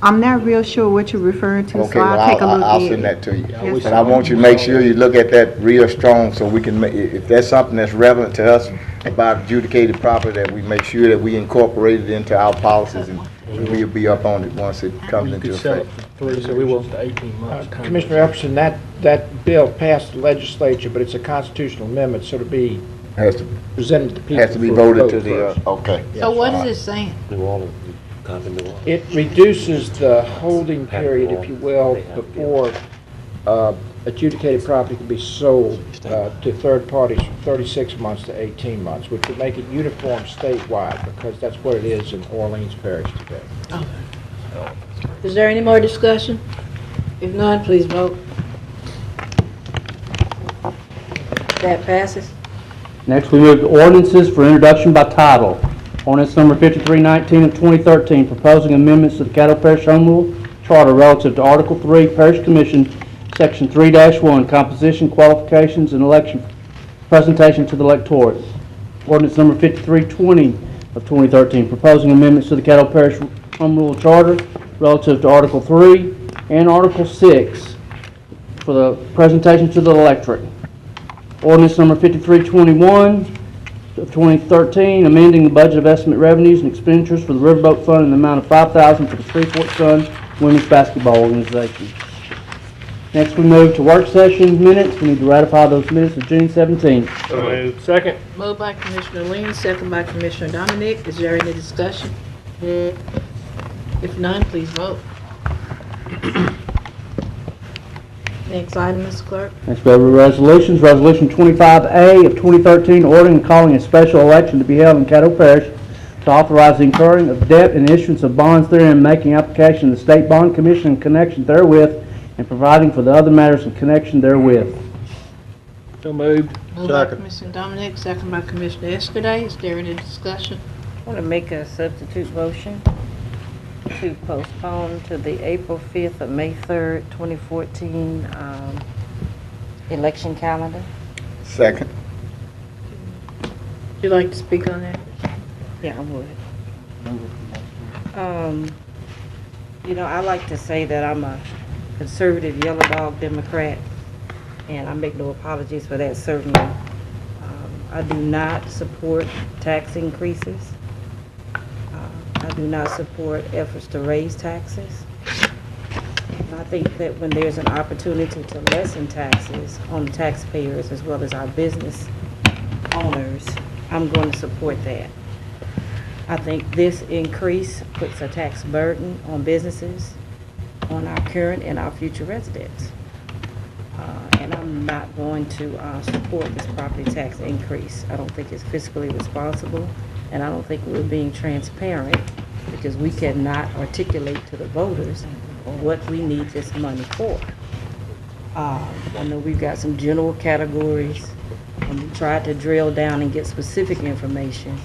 I'm not real sure what you're referring to, Okay, so well, I'll take a look at it. I'll send that to you. Yes, But I want you to make sure you look at that real strong so we can, if there's something that's relevant to us about adjudicated property, that we make sure that we incorporate it into our policies, and we'll be up on it once it comes into effect. So we want the 18 months. Commissioner Epperson, that bill passed the legislature, but it's a constitutional amendment, so to be Has to, presented to the people. has to be for a voted vote to the, first. okay. So what is it saying? New Orleans, copy New Orleans. It reduces the holding period, if you will, before adjudicated property can be sold to third parties from 36 months to 18 months, which would make it uniform statewide, because that's what it is in Orleans Parish today. Is there any more discussion? If none, please vote. That passes. Next, we move to ordinances for introduction by title. Ordinance number 5319 of 2013, proposing amendments to the Caddo Parish Home Rule Charter relative to Article 3, Parish Commission, Section 3-1, composition, qualifications, and election presentation to the electorate. Ordinance number 5320 of 2013, proposing amendments to the Caddo Parish Home Rule Charter relative to Article 3 and Article 6 for the presentation to the electorate. Ordinance number 5321 of 2013, amending the budget of estimate revenues and expenditures for the Riverboat Fund in the amount of $5,000 for the Three-Fort Sun Women's Basketball Organization. Next, we move to work session minutes. We need to ratify those minutes of June 17th. So moved. Second. Moved by Commissioner Lynn, second by Commissioner Dominic. Is there any discussion? If none, please vote. Next item, Mr. Clerk. Next, we have resolutions. Resolution 25A of 2013, ordering and calling a special election to be held in Caddo Parish to authorize the incurring of debt and issuance of bonds therein, making application to the State Bond Commission in connection therewith, and providing for the other matters in connection therewith. So moved. Moved by Commissioner Dominic, second by Commissioner Escaday. Is there any discussion? I want to make a substitute motion to postpone to the April 5th or May 3rd, 2014 election calendar. Second. Would you like to speak on that? Yeah, I would. You know, I like to say that I'm a conservative yellow dog Democrat, and I make no apologies for that, certainly. I do not support tax increases. I do not support efforts to raise taxes. I think that when there's an opportunity to lessen taxes on taxpayers as well as our business owners, I'm going to support that. I think this increase puts a tax burden on businesses, on our current and our future residents. And I'm not going to support this property tax increase. I don't think it's fiscally responsible, and I don't think we're being transparent, because we cannot articulate to the voters what we need this money for. I know we've got some general categories, and we tried to drill down and get specific information.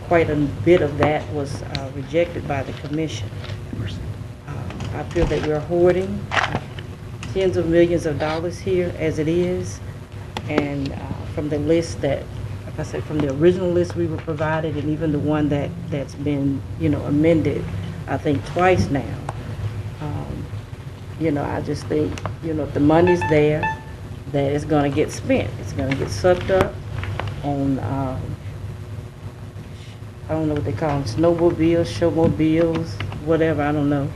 Quite a bit of that was rejected by the commission. I feel that we're hoarding tens of millions of dollars here as it is, and from the list that, like I said, from the original list we were provided, and even the one that's been, you know, amended, I think twice now. You know, I just think, you know, if the money's there, that it's going to get spent. It's going to get sucked up on, I don't know what they call them, snowmobiles, showmobiles, whatever, I don't know.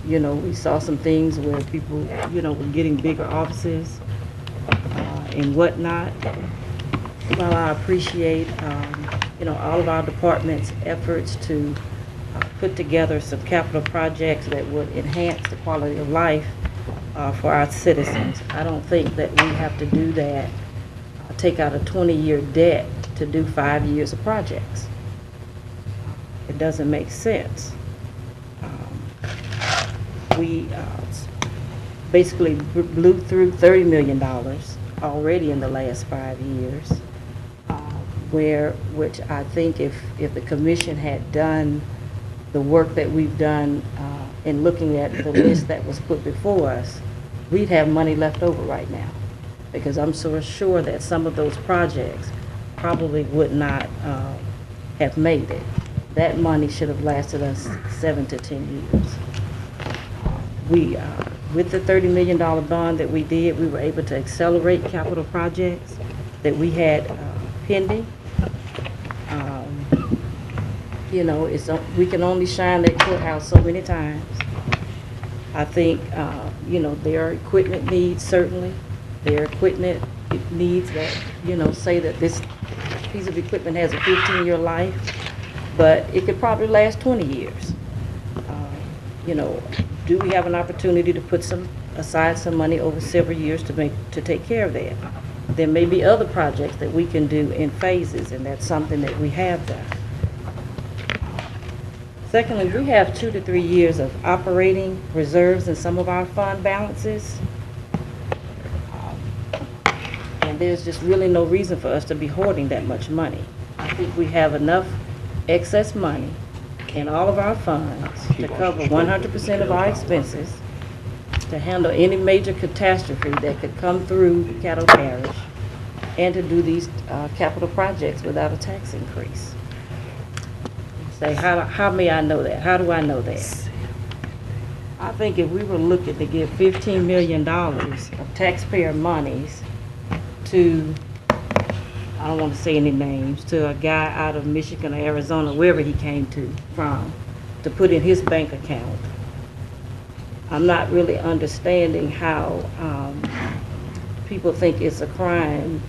You know, we saw some things where people, you know, were getting bigger offices and whatnot. While I appreciate, you know, all of our departments' efforts to put together some capital projects that would enhance the quality of life for our citizens, I don't think that we have to do that, take out a 20-year debt to do 5 years of projects. It doesn't make sense. We basically blew through $30 million already in the last 5 years, which I think if the commission had done the work that we've done in looking at the list that was put before us, we'd have money left over right now, because I'm so sure that some of those projects probably would not have made it. That money should have lasted us 7 to 10 years. We, with the $30 million bond that we did, we were able to accelerate capital projects that we had pending. You know, we can only shine that courthouse so many times. I think, you know, there are equipment needs, certainly. There are equipment needs that, you know, say that this piece of equipment has a 15-year life, but it could probably last 20 years. You know, do we have an opportunity to put aside some money over several years to take care of that? There may be other projects that we can do in phases, and that's something that we have done. Secondly, we have 2 to 3 years of operating reserves in some of our fund balances. And there's just really no reason for us to be hoarding that much money. I think we have enough excess money in all of our funds to cover 100% of our expenses, to handle any major catastrophe that could come through Caddo Parish, and to do these capital projects without a tax increase. Say, how may I know that? How do I know that? I think if we were looking to give $15 million of taxpayer monies to I don't want to say any names, to a guy out of Michigan or Arizona, wherever he came from, to put in his bank account. I'm not really understanding how people think it's a crime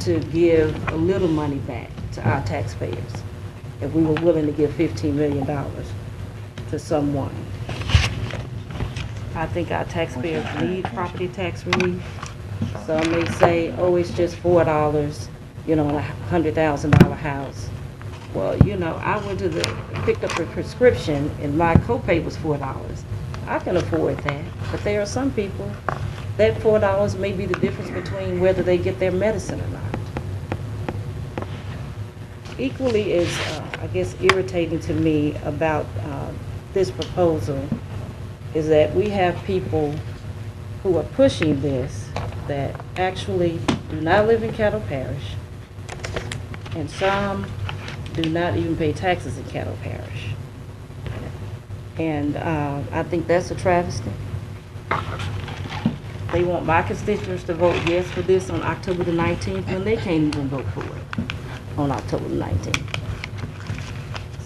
to give a little money back to our taxpayers if we were willing to give $15 million to someone. I think our taxpayers need property tax relief. Some may say, oh, it's just $4, you know, on a $100,000 house. Well, you know, I went to picked up a prescription and my copay was $4. I can afford that, but there are some people that $4 may be the difference between whether they get their medicine or not. Equally as, I guess, irritating to me about this proposal is that we have people who are pushing this that actually do not live in Caddo Parish, and some do not even pay taxes in Caddo Parish. And I think that's a travesty. They want my constituents to vote yes for this on October the 19th when they can't even vote for it on October the 19th.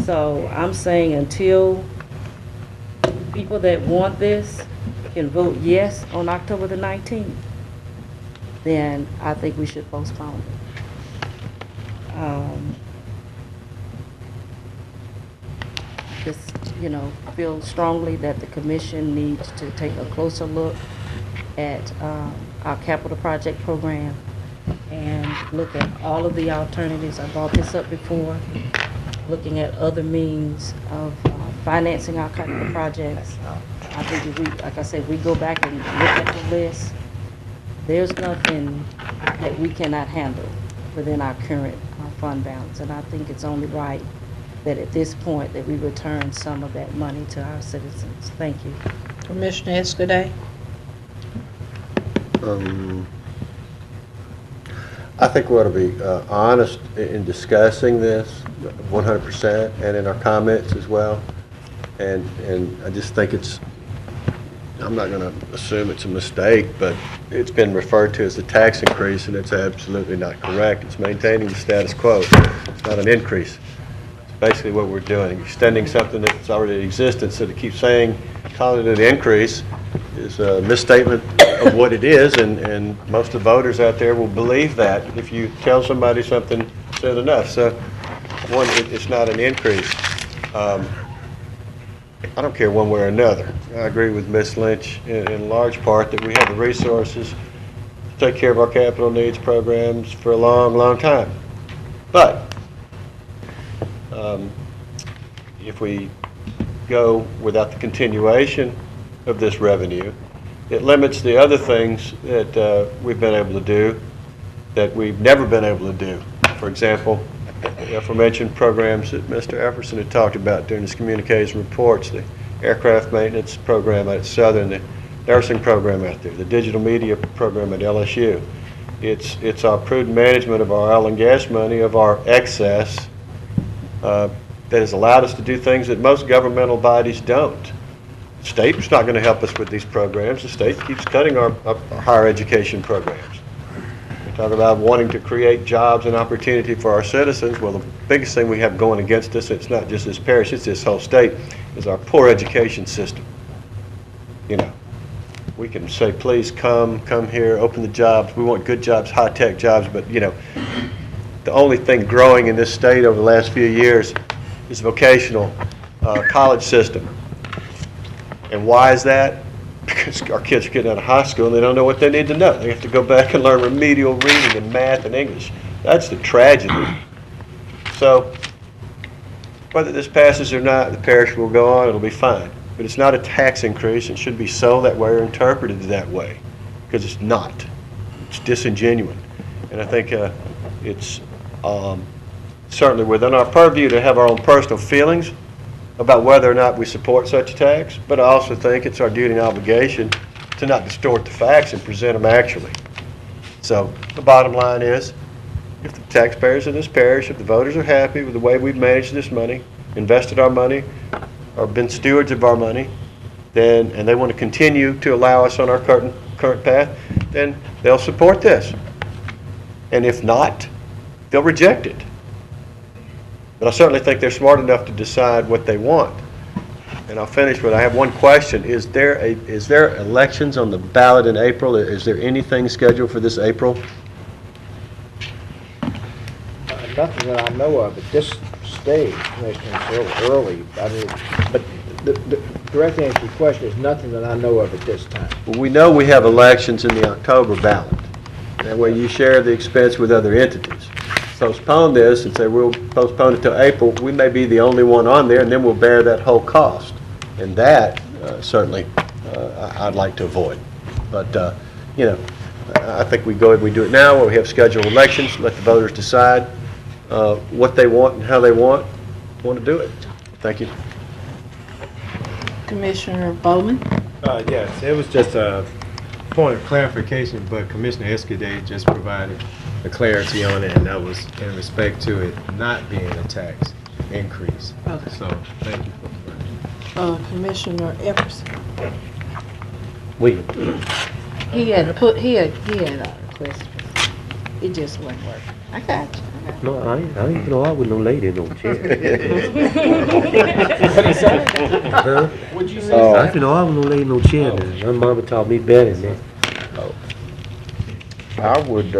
So I'm saying until people that want this can vote yes on October the 19th, then I think we should postpone it. Just, you know, feel strongly that the commission needs to take a closer look at our capital project program and look at all of the alternatives. I brought this up before, looking at other means of financing our capital projects. I think if we, like I said, we go back and look at the list, there's nothing that we cannot handle within our current fund balance. And I think it's only right that at this point that we return some of that money to our citizens. Thank you. Commissioner Escaday? I think we ought to be honest in discussing this 100% and in our comments as well. And I just think it's, I'm not going to assume it's a mistake, but it's been referred to as a tax increase, and it's absolutely not correct. It's maintaining the status quo. It's not an increase. It's basically what we're doing, extending something that's already in existence. So to keep saying, calling it an increase is a misstatement of what it is, and most of the voters out there will believe that if you tell somebody something soon enough. So, one, it's not an increase. I don't care one way or another. I agree with Ms. Lynch in large part that we have the resources to take care of our capital needs programs for a long, long time. But if we go without the continuation of this revenue, it limits the other things that we've been able to do that we've never been able to do. For example, the aforementioned programs that Mr. Efferson had talked about during his communication reports, the aircraft maintenance program at Southern, the nursing program out there, the digital media program at LSU. It's our prudent management of our oil and gas money, of our excess, that has allowed us to do things that most governmental bodies don't. The state's not going to help us with these programs. The state keeps cutting our higher education programs. Talk about wanting to create jobs and opportunity for our citizens. Well, the biggest thing we have going against us, it's not just this parish, it's this whole state, is our poor education system. You know, we can say, please come here, open the jobs. We want good jobs, high-tech jobs, but, you know, the only thing growing in this state over the last few years is the vocational college system. And why is that? Because our kids are getting out of high school and they don't know what they need to know. They have to go back and learn remedial reading and math and English. That's the tragedy. So, whether this passes or not, the parish will go on, it'll be fine. But it's not a tax increase. It should be sold that way or interpreted that way, because it's not. It's disingenuous. And I think it's certainly within our purview to have our own personal feelings about whether or not we support such a tax, but I also think it's our duty and obligation to not distort the facts and present them actually. So the bottom line is, if the taxpayers in this parish, if the voters are happy with the way we've managed this money, invested our money, or been stewards of our money, then, and they want to continue to allow us on our current path, then they'll support this. And if not, they'll reject it. But I certainly think they're smart enough to decide what they want. And I'll finish with, I have one question. Is there elections on the ballot in April? Is there anything scheduled for this April? Nothing that I know of at this stage, Commissioner, it's so early. I mean, but the direct answer to your question is nothing that I know of at this time. Well, we know we have elections in the October ballot. That way you share the expense with other entities. Postpone this and say we'll postpone it till April, we may be the only one on there, and then we'll bear that whole cost. And that, certainly, I'd like to avoid. But, you know, I think we go ahead and we do it now, where we have scheduled elections, let the voters decide what they want and how they want to do it. Thank you. Commissioner Bowman? Yes, it was just a point of clarification, but Commissioner Escudé just provided the clarity on it, and that was in respect to it not being a tax increase. Okay. So, thank you for providing. Commissioner Epperson? William. He had questions. It just wasn't working. I got you. No, I ain't no out with no lady in no chair. What'd he say? Huh? What'd you say? I ain't no out with no lady in no chair. Now. My mama taught me better than that. I would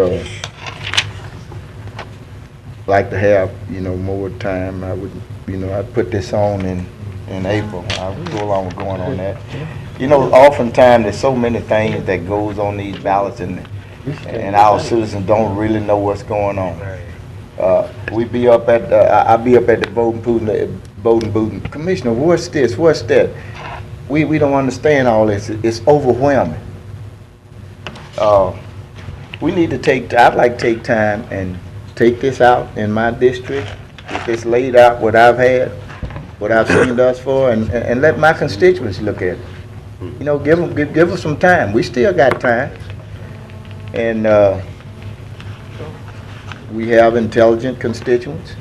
like to have, you know, more time. I would, you know, I'd put this on in April. I would go along with going on that. You know, oftentimes there's so many things that goes on these ballots, and our citizens don't really know what's going on. We be up at I be up at the voting booth. Commissioner, what's this? What's that? We don't understand all this. It's overwhelming. We need to I'd like to take time and take this out in my district, get this laid out, what I've had, what I've seen thus far, and let my constituents look at it. You know, give them some time. We still got time. And we have intelligent constituents,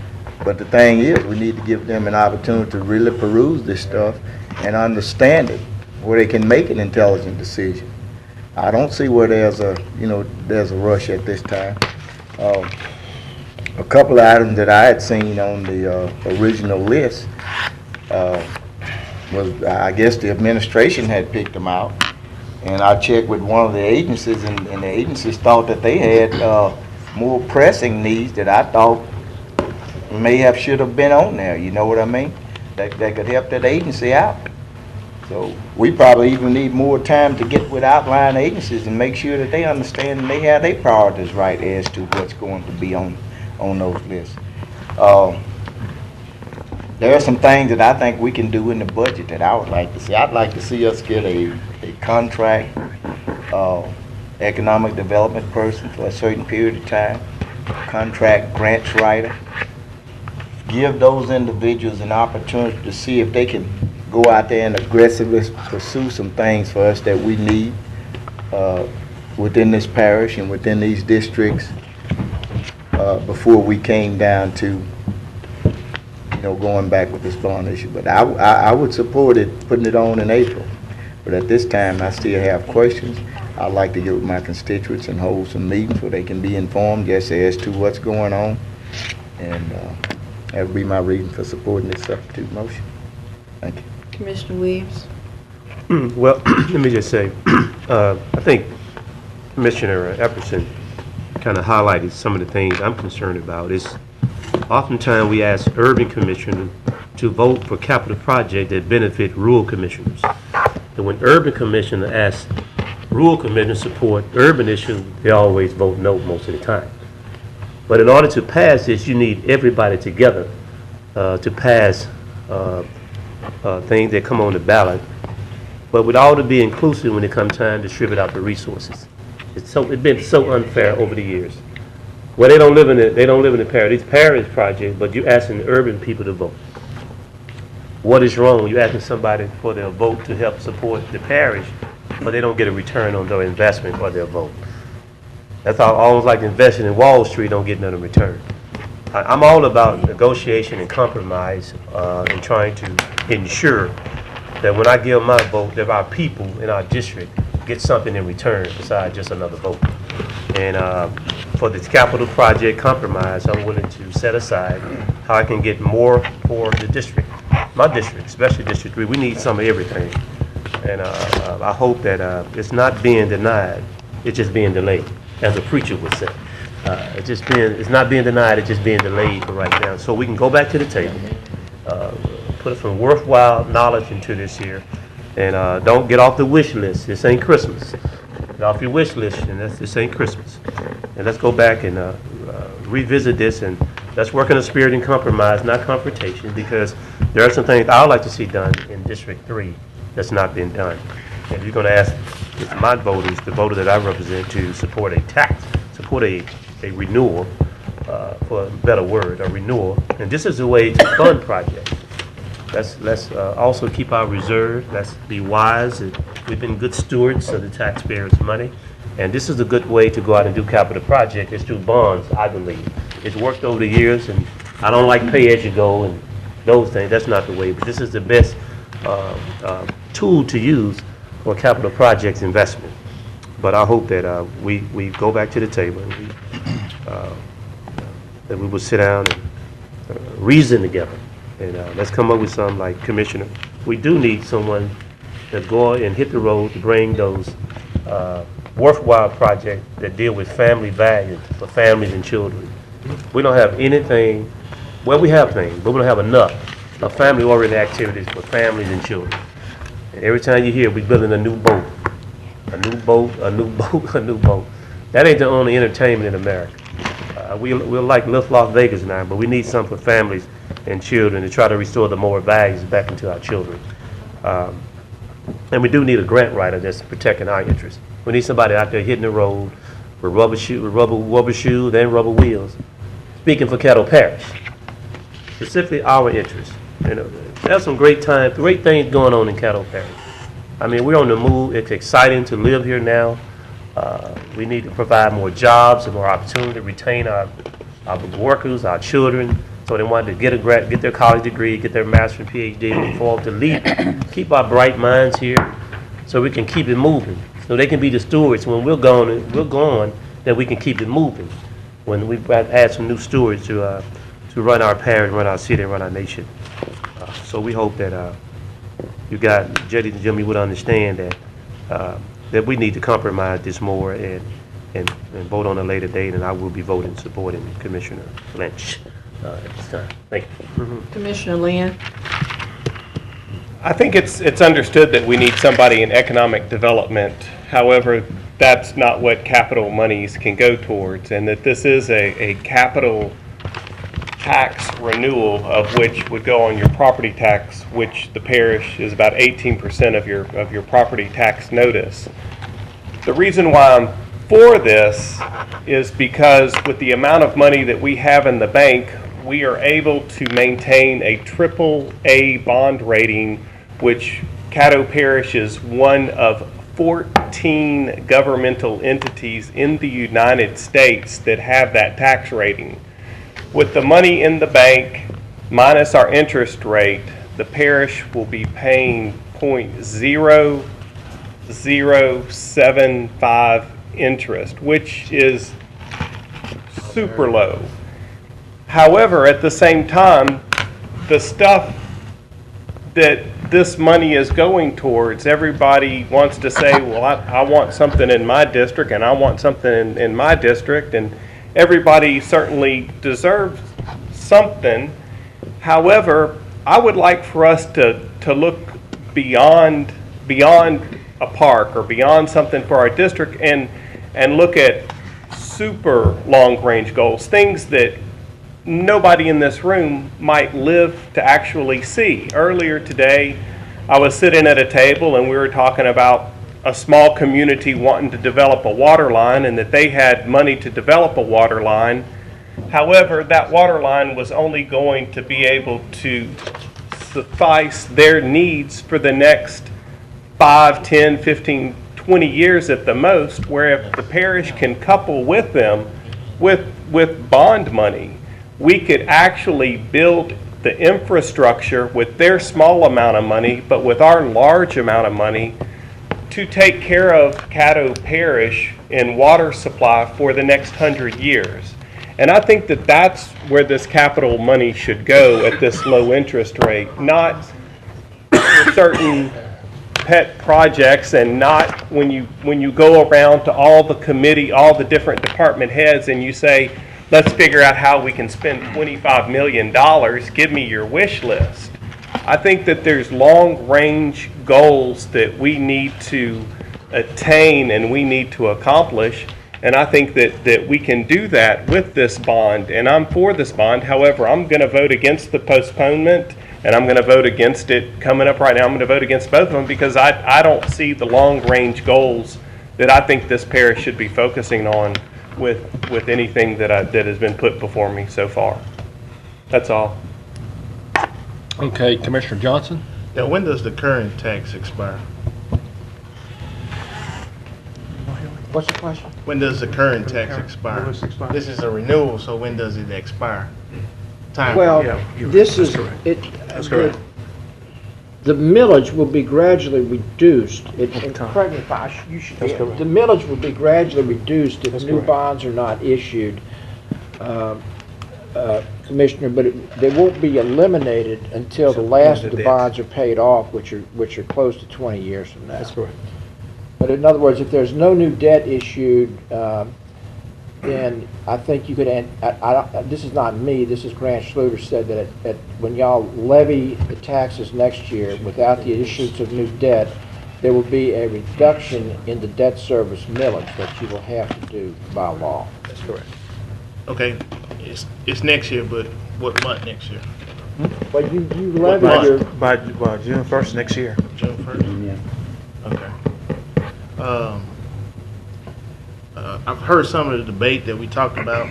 but the thing is, we need to give them an opportunity to really peruse this stuff and understand it, where they can make an intelligent decision. I don't see where there's a rush at this time. A couple of items that I had seen on the original list was, I guess the administration had picked them out, and I checked with one of the agencies, and the agencies thought that they had more pressing needs that I thought should have been on there. You know what I mean? That could help that agency out. So we probably even need more time to get with outlying agencies and make sure that they understand and they have their priorities right as to what's going to be on those lists. There are some things that I think we can do in the budget that I would like to see. I'd like to see us get a contract economic development person for a certain period of time, contract grants writer. Give those individuals an opportunity to see if they can go out there and aggressively pursue some things for us that we need within this parish and within these districts before we came down to, you know, going back with this bond issue. But I would support it, putting it on in April. But at this time, I still have questions. I'd like to get with my constituents and hold some meetings where they can be informed just as to what's going on. And that would be my reason for supporting this substitute motion. Thank you. Commissioner Williams? Well, let me just say, I think Commissioner Epperson kind of highlighted some of the things I'm concerned about. Is oftentimes we ask urban commissioners to vote for capital projects that benefit rural commissioners. And when urban commissioner asks rural commissioners support urban issues, they always vote no most of the time. But in order to pass this, you need everybody together to pass things that come on the ballot. But with all to be inclusive when it comes time to distribute out the resources. It's been so unfair over the years. Well, they don't live in the parish. It's parish project, but you're asking the urban people to vote. What is wrong? You're asking somebody for their vote to help support the parish, but they don't get a return on their investment for their vote. That's almost like investing in Wall Street, don't get none in return. I'm all about negotiation and compromise and trying to ensure that when I give my vote, that our people in our district get something in return besides just another vote. And for this capital project compromise, I'm willing to set aside how I can get more for the district, my district, especially District 3. We need some of everything. And I hope that it's not being denied, it's just being delayed, as a preacher would say. It's not being denied, it's just being delayed for right now. So we can go back to the table, put some worthwhile knowledge into this here, and don't get off the wish list. This ain't Christmas. Get off your wish list, and this ain't Christmas. And let's go back and revisit this, and let's work in a spirit and compromise, not confrontation, because there are some things I would like to see done in District 3 that's not been done. And if you're going to ask my voters, the voter that I represent, to support a renewal, for a better word, a renewal. And this is a way to fund projects. Let's also keep our reserve. Let's be wise. We've been good stewards of the taxpayers' money. And this is a good way to go out and do capital projects. It's through bonds, I believe. It's worked over the years, and I don't like pay-as-you-go and those things. That's not the way. But this is the best tool to use for capital projects investment. But I hope that we go back to the table and that we will sit down and reason together. And let's come up with something like, Commissioner, we do need someone that go and hit the road to bring those worthwhile projects that deal with family values for families and children. We don't have anything, well, we have things, but we don't have enough of family-oriented activities for families and children. And every time you hear we're building a new boat, a new boat, a new boat, a new boat. That ain't the only entertainment in America. We're like Las Vegas now, but we need something for families and children to try to restore the moral values back into our children. And we do need a grant writer that's protecting our interests. We need somebody out there hitting the road with rubber shoes and rubber wheels, speaking for Caddo Parish, specifically our interests. You know, there's some great things going on in Caddo Parish. I mean, we're on the move. It's exciting to live here now. We need to provide more jobs and more opportunity to retain our workers, our children, so they want to get their college degree, get their master's and PhD, move forward to lead, keep our bright minds here, so we can keep it moving. So they can be the stewards when we're gone, that we can keep it moving. When we've had some new stewards to run our parish, run our city, and run our nation. So we hope that you got Jetty and Jimmy would understand that we need to compromise this more and vote on a later date, and I will be voting supporting Commissioner Lynch at this time. Thank you. Commissioner Lynn? I think it's understood that we need somebody in economic development. However, that's not what capital monies can go towards, and that this is a capital tax renewal, of which would go on your property tax, which the parish is about 18% of your property tax notice. The reason why I'm for this is because with the amount of money that we have in the bank, we are able to maintain a AAA bond rating, which Caddo Parish is one of 14 governmental entities in the United States that have that tax rating. With the money in the bank, minus our interest rate, the parish will be paying 0.0075 interest, which is super low. However, at the same time, the stuff that this money is going towards, everybody wants to say, well, I want something in my district, and I want something in my district, and everybody certainly deserves something. However, I would like for us to look beyond a park or beyond something for our district and look at super long-range goals, things that nobody in this room might live to actually see. Earlier today, I was sitting at a table and we were talking about a small community wanting to develop a water line, and that they had money to develop a water line. However, that water line was only going to be able to suffice their needs for the next 5, 10, 15, 20 years at the most, where if the parish can couple with them with bond money, we could actually build the infrastructure with their small amount of money, but with our large amount of money, to take care of Caddo Parish in water supply for the next 100 years. And I think that that's where this capital money should go at this low interest rate, not for certain pet projects, and not when you go around to all the committee, all the different department heads, and you say, let's figure out how we can spend $25 million, give me your wish list. I think that there's long-range goals that we need to attain and we need to accomplish, and I think that we can do that with this bond, and I'm for this bond. However, I'm going to vote against the postponement, and I'm going to vote against it coming up right now. I'm going to vote against both of them because I don't see the long-range goals that I think this parish should be focusing on with anything that has been put before me so far. That's all. Okay, Commissioner Johnson? Now, when does the current tax expire? What's the question? When does the current tax expire? This is a renewal, so when does it expire? Time. Well, this is, That's correct. the millage will be gradually reduced. Correct me if you should, That's correct. the millage will be gradually reduced if That's new correct. bonds are not issued, Commissioner, but they won't be eliminated until the last of the bonds are paid off, which are close to 20 years from now. That's correct. But in other words, if there's no new debt issued, then I think you could, this is not me, this is Grant Schluter said that when y'all levy the taxes next year without the issuance of new debt, there will be a reduction in the debt service millage that you will have to do by law. That's correct. Okay, it's next year, but what month next year? But you levy your... By June 1st next year. June 1st? Yeah. Okay. I've heard some of the debate that we talked about,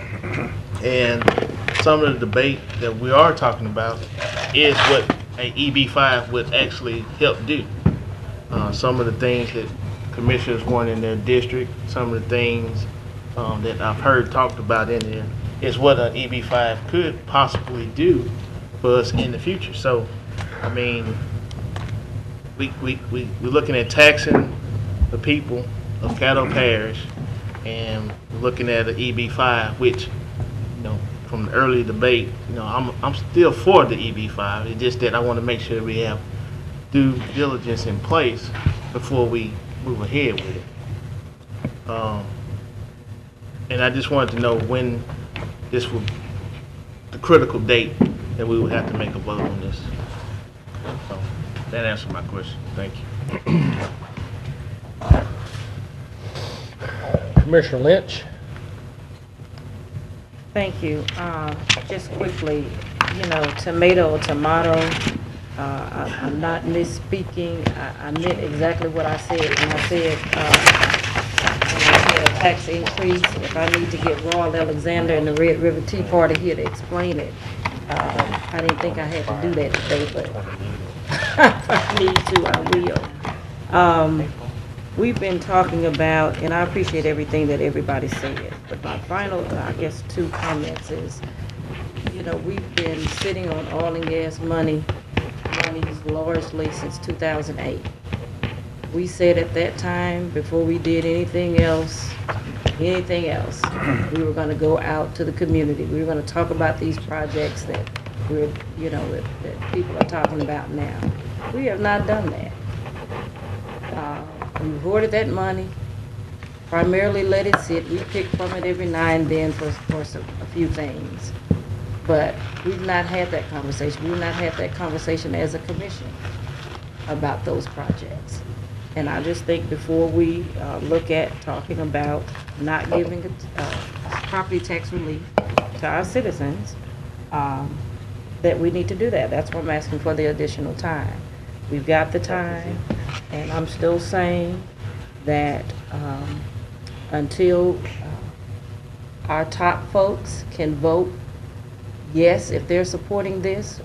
and some of the debate that we are talking about is what a EB5 would actually help do. Some of the things that commissioners want in their district, some of the things that I've heard talked about in there is what an EB5 could possibly do for us in the future. So, I mean, we're looking at taxing the people of Caddo Parish, and looking at an EB5, which, you know, from the early debate, you know, I'm still for the EB5. It's just that I want to make sure we have due diligence in place before we move ahead with it. And I just wanted to know when this would, the critical date that we would have to make a vote on this. So that answered my question. Thank you. Commissioner Lynch? Thank you. Just quickly, you know, tomato or tomato, I'm not misspeaking. I meant exactly what I said when I said a tax increase. If I need to get Royal Alexander and the Red River Tea Party here to explain it, I didn't think I had to do that today, but if I need to, I will. We've been talking about, and I appreciate everything that everybody said, but my final, I guess, 2 comments is, you know, we've been sitting on oil and gas monies largely since 2008. We said at that time, before we did anything else, we were going to go out to the community. We were going to talk about these projects that we're, you know, that people are talking about now. We have not done that. We hoarded that money, primarily let it sit. We pick from it every now and then for a few things. But we've not had that conversation. We've not had that conversation as a commission about those projects. And I just think before we look at talking about not giving property tax relief to our citizens, that we need to do that. That's why I'm asking for the additional time. We've got the time, and I'm still saying that until our top folks can vote yes if they're supporting this,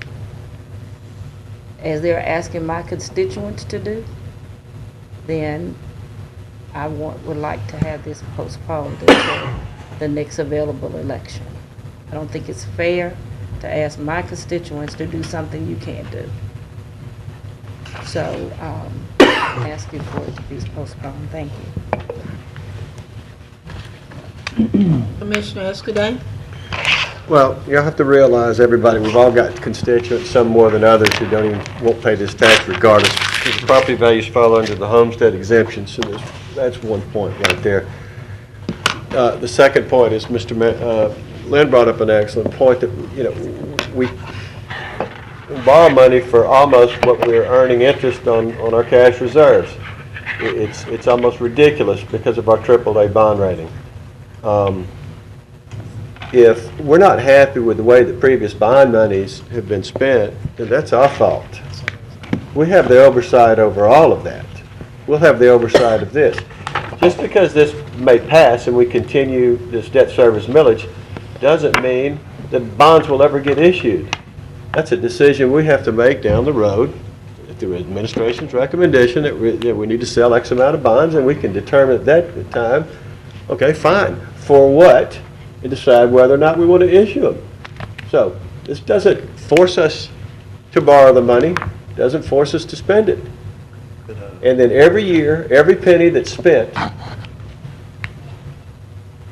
as they're asking my constituents to do, then I would like to have this postponed until the next available election. I don't think it's fair to ask my constituents to do something you can't do. So ask you for it to be postponed. Thank you. Commissioner Escaday? Well, you have to realize, everybody, we've all got constituents, some more than others, who won't pay this tax regardless. The property values fall under the homestead exemption, so that's one point right there. The second point is Lynn brought up an excellent point that, we borrow money for almost what we're earning interest on our cash reserves. It's almost ridiculous because of our AAA bond rating. If we're not happy with the way the previous bond monies have been spent, then that's our fault. We have the oversight over all of that. We'll have the oversight of this. Just because this may pass and we continue this debt service millage doesn't mean that bonds will ever get issued. That's a decision we have to make down the road through administration's recommendation that we need to sell X amount of bonds, and we can determine at that time, okay, fine, for what, and decide whether or not we want to issue them. So this doesn't force us to borrow the money, doesn't force us to spend it. And then every year, every penny that's spent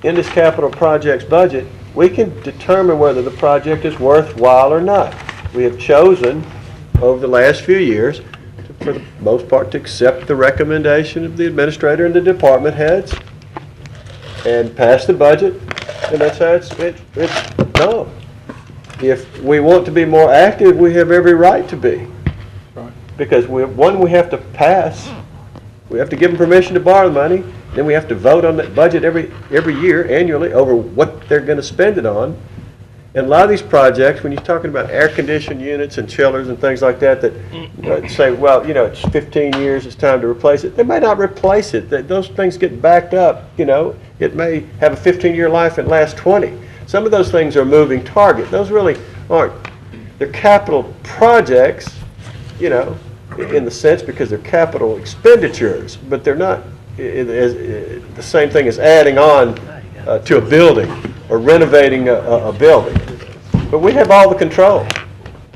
in this capital projects budget, we can determine whether the project is worthwhile or not. We have chosen over the last few years, for the most part, to accept the recommendation of the administrator and the department heads and pass the budget, and that's how it's done. If we want to be more active, we have every right to be. Because we have to pass, we have to give them permission to borrow the money, then we have to vote on that budget every year, annually, over what they're going to spend it on. And a lot of these projects, when you're talking about air-conditioned units and chillers and things like that, that say, well, it's 15 years, it's time to replace it. They may not replace it. Those things get backed up, It may have a 15-year life and last 20. Some of those things are a moving target. Those really aren't. They're capital projects, in the sense because they're capital expenditures, but they're not the same thing as adding on to a building or renovating a building. But we have all the control.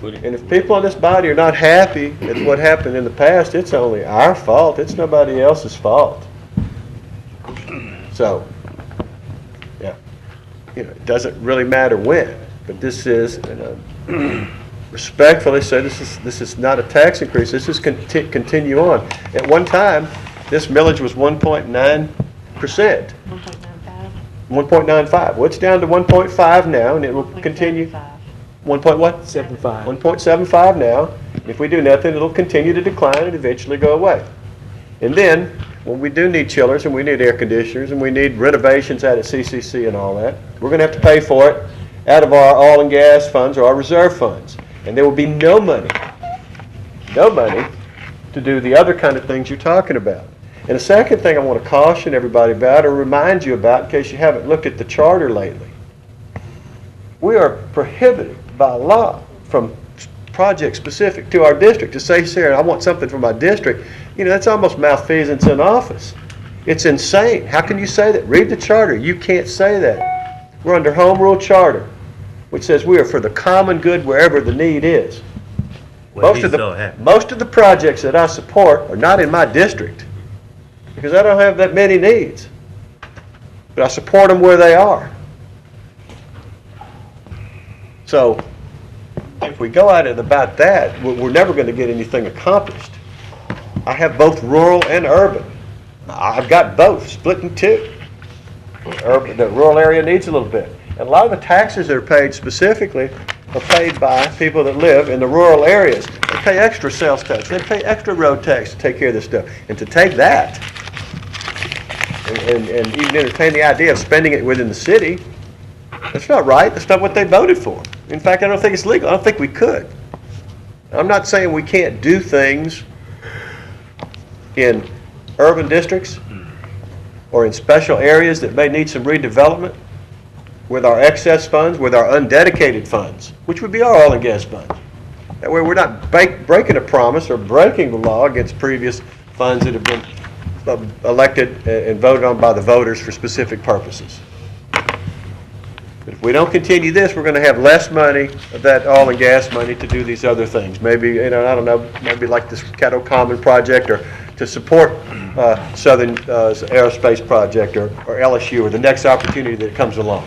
And if people in this body are not happy with what happened in the past, it's only our fault. It's nobody else's fault. So, yeah, it doesn't really matter when, but this is, respectfully say, this is not a tax increase. This is continue on. At one time, this millage was 1.9%. 1.95. Well, it's down to 1.5 now, and it will continue. 1.75. 1.75 now. If we do nothing, it'll continue to decline and eventually go away. And then, when we do need chillers and we need air conditioners and we need renovations out at CCC and all that, we're going to have to pay for it out of our oil and gas funds or our reserve funds. And there will be no money to do the other kind of things you're talking about. And the second thing I want to caution everybody about or remind you about in case you haven't looked at the charter lately. We are prohibited by law from project specific to our district to say, Sarah, I want something for my district. That's almost malfeasance in office. It's insane. How can you say that? Read the charter. You can't say that. We're under Home Rule Charter, which says we are for the common good wherever the need is. Most of the projects that I support are not in my district because I don't have that many needs. But I support them where they are. So if we go at it about that, we're never going to get anything accomplished. I have both rural and urban. I've got both, split in two. The rural area needs a little bit. And a lot of the taxes that are paid specifically are paid by people that live in the rural areas. They pay extra sales tax. They pay extra road tax to take care of this stuff. And to take that and even entertain the idea of spending it within the city, that's not right. That's not what they voted for. In fact, I don't think it's legal. I don't think we could. I'm not saying we can't do things in urban districts or in special areas that may need some redevelopment with our excess funds, with our undedicated funds, which would be our oil and gas funds. That way we're not breaking a promise or breaking the law against previous funds that have been elected and voted on by the voters for specific purposes. But if we don't continue this, we're going to have less money of that oil and gas money to do these other things. Maybe, I don't know, maybe like this Caddo Common project or to support Southern Aerospace Project or LSU or the next opportunity that comes along.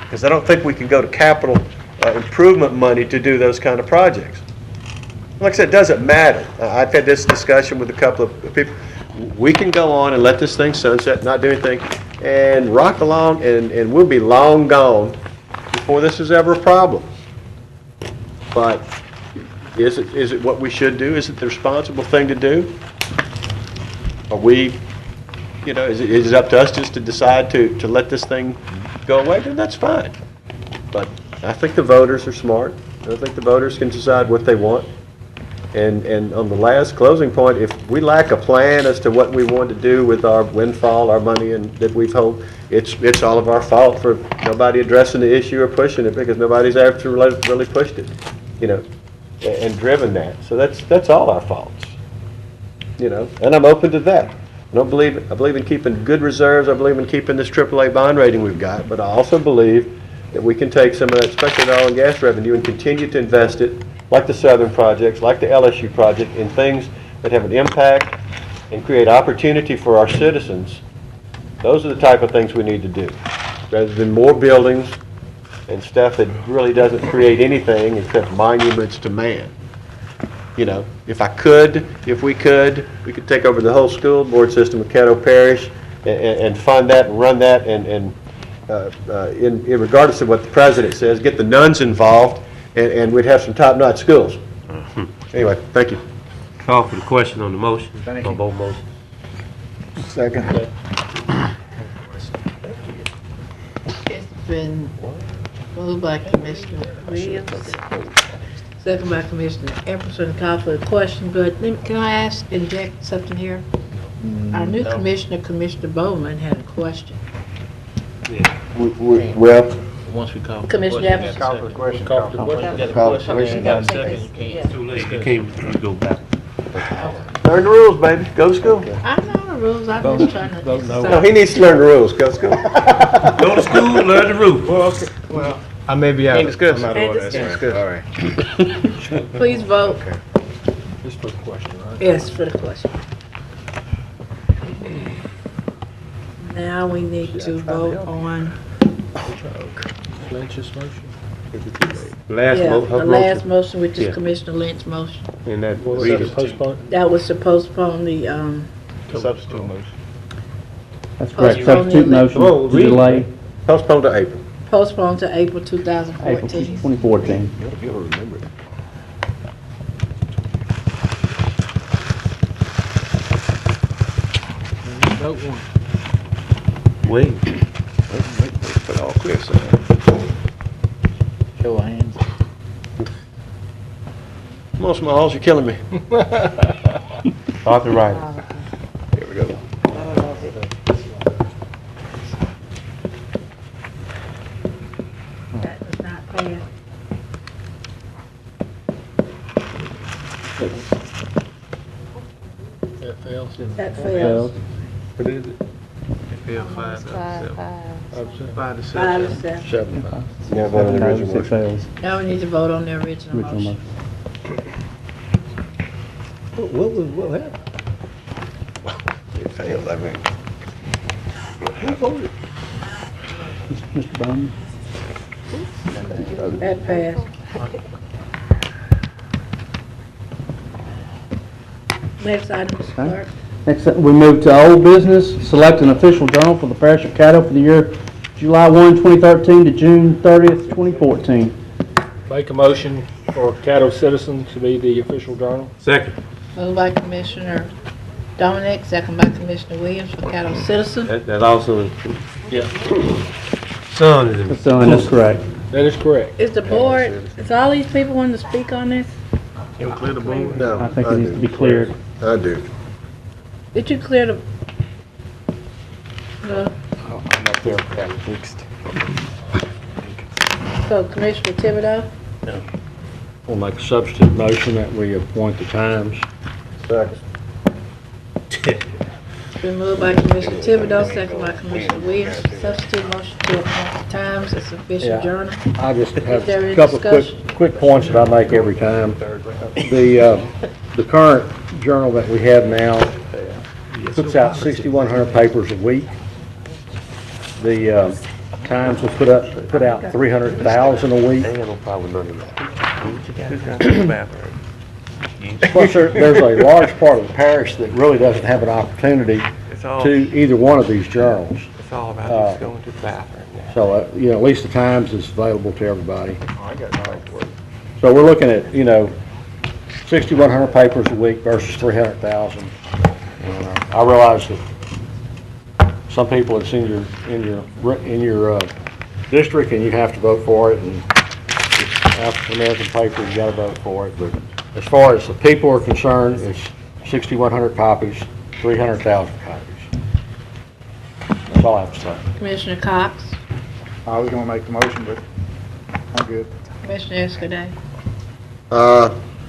Because I don't think we can go to capital improvement money to do those kind of projects. Like I said, it doesn't matter. I've had this discussion with a couple of people. We can go on and let this thing sunset, not do anything, and rock along, and we'll be long gone before this is ever a problem. But is it what we should do? Is it the responsible thing to do? Are we, is it up to us just to decide to let this thing go away? Then that's fine. But I think the voters are smart. I think the voters can decide what they want. And on the last closing point, if we lack a plan as to what we want to do with our windfall, our money that we've held, it's all of our fault for nobody addressing the issue or pushing it, because nobody's ever really pushed it, and driven that. So that's all our faults, and I'm open to that. I believe in keeping good reserves. I believe in keeping this AAA bond rating we've got, but I also believe that we can take some of that, especially the oil and gas revenue, and continue to invest it, like the Southern projects, like the LSU project, in things that have an impact and create opportunity for our citizens. Those are the type of things we need to do, rather than more buildings and stuff that really doesn't create anything except monuments to man. If we could take over the whole school board system of Caddo Parish and fund that and run that, and regardless of what the president says, get the nuns involved, and we'd have some top-notch schools. Anyway, thank you. Call for the question on the motion, on both motions. Second. It's been moved by Commissioner Williams, second by Commissioner Epperson. Call for the question, but can I inject something here? Our new commissioner, Commissioner Bowman, had a question. Well, Once we call for the Commissioner question. Evans. call for the question. Call for the question. Call for the question. Got a second. You can't. Too late, you can't go back. Learn the rules, baby. Go to school. I know the rules, I'm just trying to. Vote no. No, he needs to learn the rules. Go to school. Go to school, learn the rules. Well, okay. Well, I may be out. Can't discuss. I'm out of order. Can't That's right. All right. Please vote. Just for the question, right? Yes, for the question. Now we need to vote on, Lynch's motion. the last motion, which Yeah. is Commissioner Lynch's motion. And that, What was read that, it. postpone? That was to postpone the, Substitute motion. That's correct. Postpone Substitute the motion election. to delay Postpone to April. postpone to April April 2014. 2014. You'll remember it. Vote one. Wait. Put all clear, sir. Show of hands. Come on, Smalls, you're killing me. Arthur Ryder. Here we go. That does not pass. That fails. That fails. What is it? Failed 5 to 7. 5 to 7. 5 to 7. 7. Yeah, vote on the original It motion. fails. Now we need to vote on the original Original motion. motion. What happened? It failed, I mean. Who voted? Mr. Bowman? That passed. Next item, Mr. Clerk. Next, we move to old business, select an official journal for the Parish of Caddo for the year July 1, 2013 to June 30th, 2014. Make a motion for Caddo Citizen to be the official journal. Second. Moved by Commissioner Dominic, second by Commissioner Williams for Caddo Citizen. That also, Yeah. son is in. So, and that's correct. That is correct. Is the board, is all these people wanting to speak on this? You clear the board? No. I think it needs to be cleared. I do. Did you clear the? I'm up there, got it fixed. So Commissioner Thibodeau? We'll make a substitute motion that we appoint the times. Second. It's been moved by Commissioner Thibodeau, second by Commissioner Williams. Substitute motion to appoint the times as official Yeah. journal. I just have there a any couple of discussion? quick points that I make every time. The current journal that we have now puts out 6,100 papers a week. The Times will put out 300,000 a week. I ain't got no problem with none of that. Plus, there's a large part of the parish that really doesn't have an opportunity to either one of these journals. It's all about who's going to the bathroom. So, at least the Times is available to everybody. So we're looking at, 6,100 papers a week versus 300,000. I realize that some people, it's in your district, and you have to vote for it, and it's African American paper, you got to vote for it. But as far as the people are concerned, it's 6,100 copies, 300,000 copies. That's all I have to say. Commissioner Cox, I was gonna make the motion, but I'm good. Commissioner Escaday.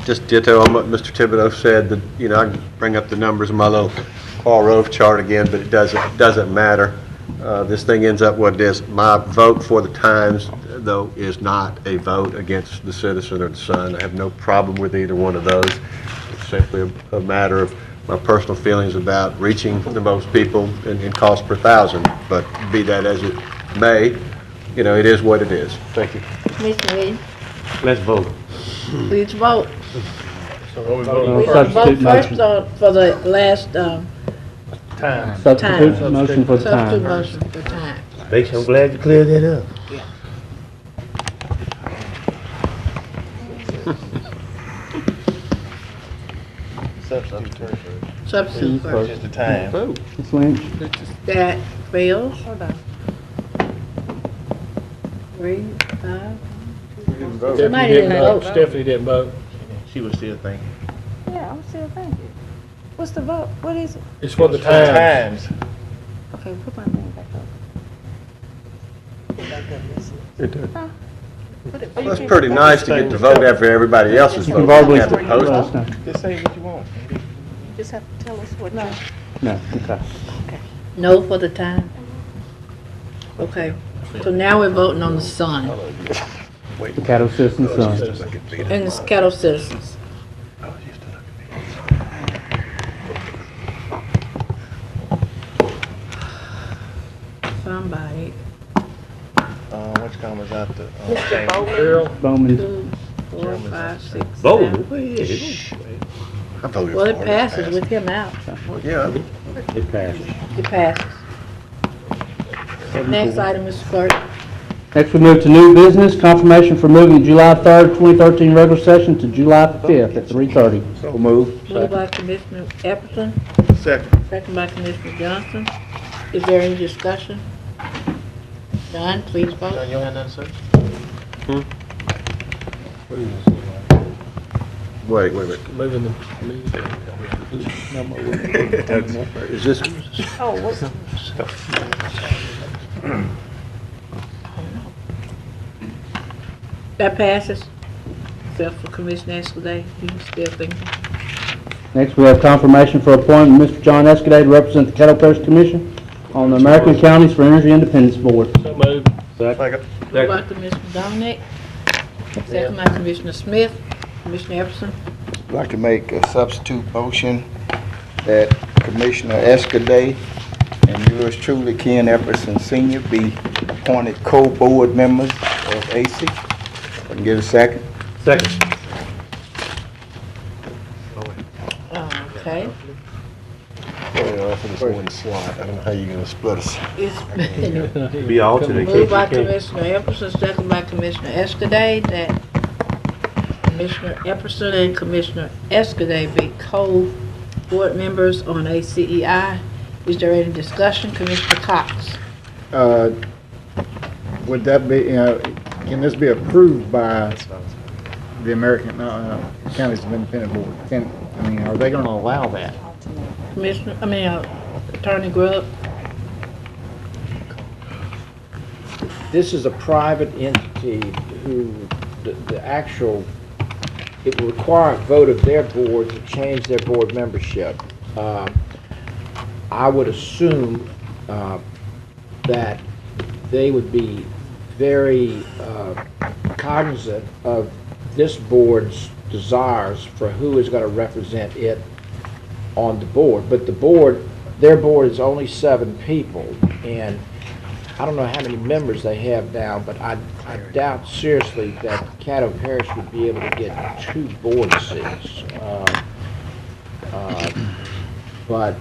Just ditto on what Mr. Thibodeau said, that, I can bring up the numbers in my little Paul Rove chart again, but it doesn't matter. This thing ends up what it is. My vote for the Times, though, is not a vote against the Citizen or the Sun. I have no problem with either one of those. It's simply a matter of my personal feelings about reaching the most people and cost per thousand. But be that as it may, it is what it is. Thank you. Commissioner Williams, Let's vote. please vote. So what we We voting gonna vote first for the last, Time. Substitute time. motion for the Substitute time. motion for time. Thanks, I'm glad you cleared that up. Substitute first. Substitute first. Just the time. Ms. Lynch? That fails. Hold on. 3, 5. Stephanie Somebody didn't vote. Stephanie didn't vote. She was still thinking. Yeah, I'm still thinking. What's the vote? What is it? It's for the times. Okay, put my name back up. Put it back up, listen. Huh? Put it- Well, it's pretty nice to get to vote after everybody else's You vote. can verbally You have to post it. last time. Just say what you want. You just have to tell us what you... No, okay. No for the time. Okay, so now we're voting on the Sun The Caddo Citizen Sun. and the Caddo Citizens. Somebody. Which comments out the? Mr. Bowman? Earl? Bowman. 2, 4, 5, 6, Vote. 7. I voted Well, it for it. passes with him out. Yeah. It passes. It passes. Next item, Mr. Clerk. Next, we move to new business, confirmation for moving July 3rd, 2013 regular session to July 5th at 3:30. So move. Moved by Commissioner Epperson, Second. second by Commissioner Johnson. Is there any discussion? None, please vote. John, you don't have nothing to say? Wait. Moving the meeting. Is this? Oh, what's... That passes. Except for Commissioner Escaday, you still thinking? Next, we have confirmation for appointment of Mr. John Escaday to represent the Caddo Parish Commission on the American Counties for Energy Independence Board. So moved. Second. Moved by Commissioner Dominic, second by Commissioner Smith. Commissioner Epperson. I'd like to make a substitute motion that Commissioner Escaday and yours truly, Ken Epperson Sr., be appointed co-board members of AC. Can I get a second? Second. Okay. For this one slot, I don't know how you're gonna split us. It's Be alternate. moved by Commissioner Epperson, second by Commissioner Escaday, that Commissioner Epperson and Commissioner Escaday be co-board members on ACEI. Is there any discussion? Commissioner Cox. Would that be, can this be approved by the American Counties of Independent Board? Are they going to allow that? Attorney Grubb. This is a private entity who, the actual, it will require a vote of their board to change their board membership. I would assume that they would be very cognizant of this board's desires for who is going to represent it on the board. But the board, their board is only 7 people, and I don't know how many members they have now, but I doubt seriously that Caddo Parish would be able to get 2 board seats. But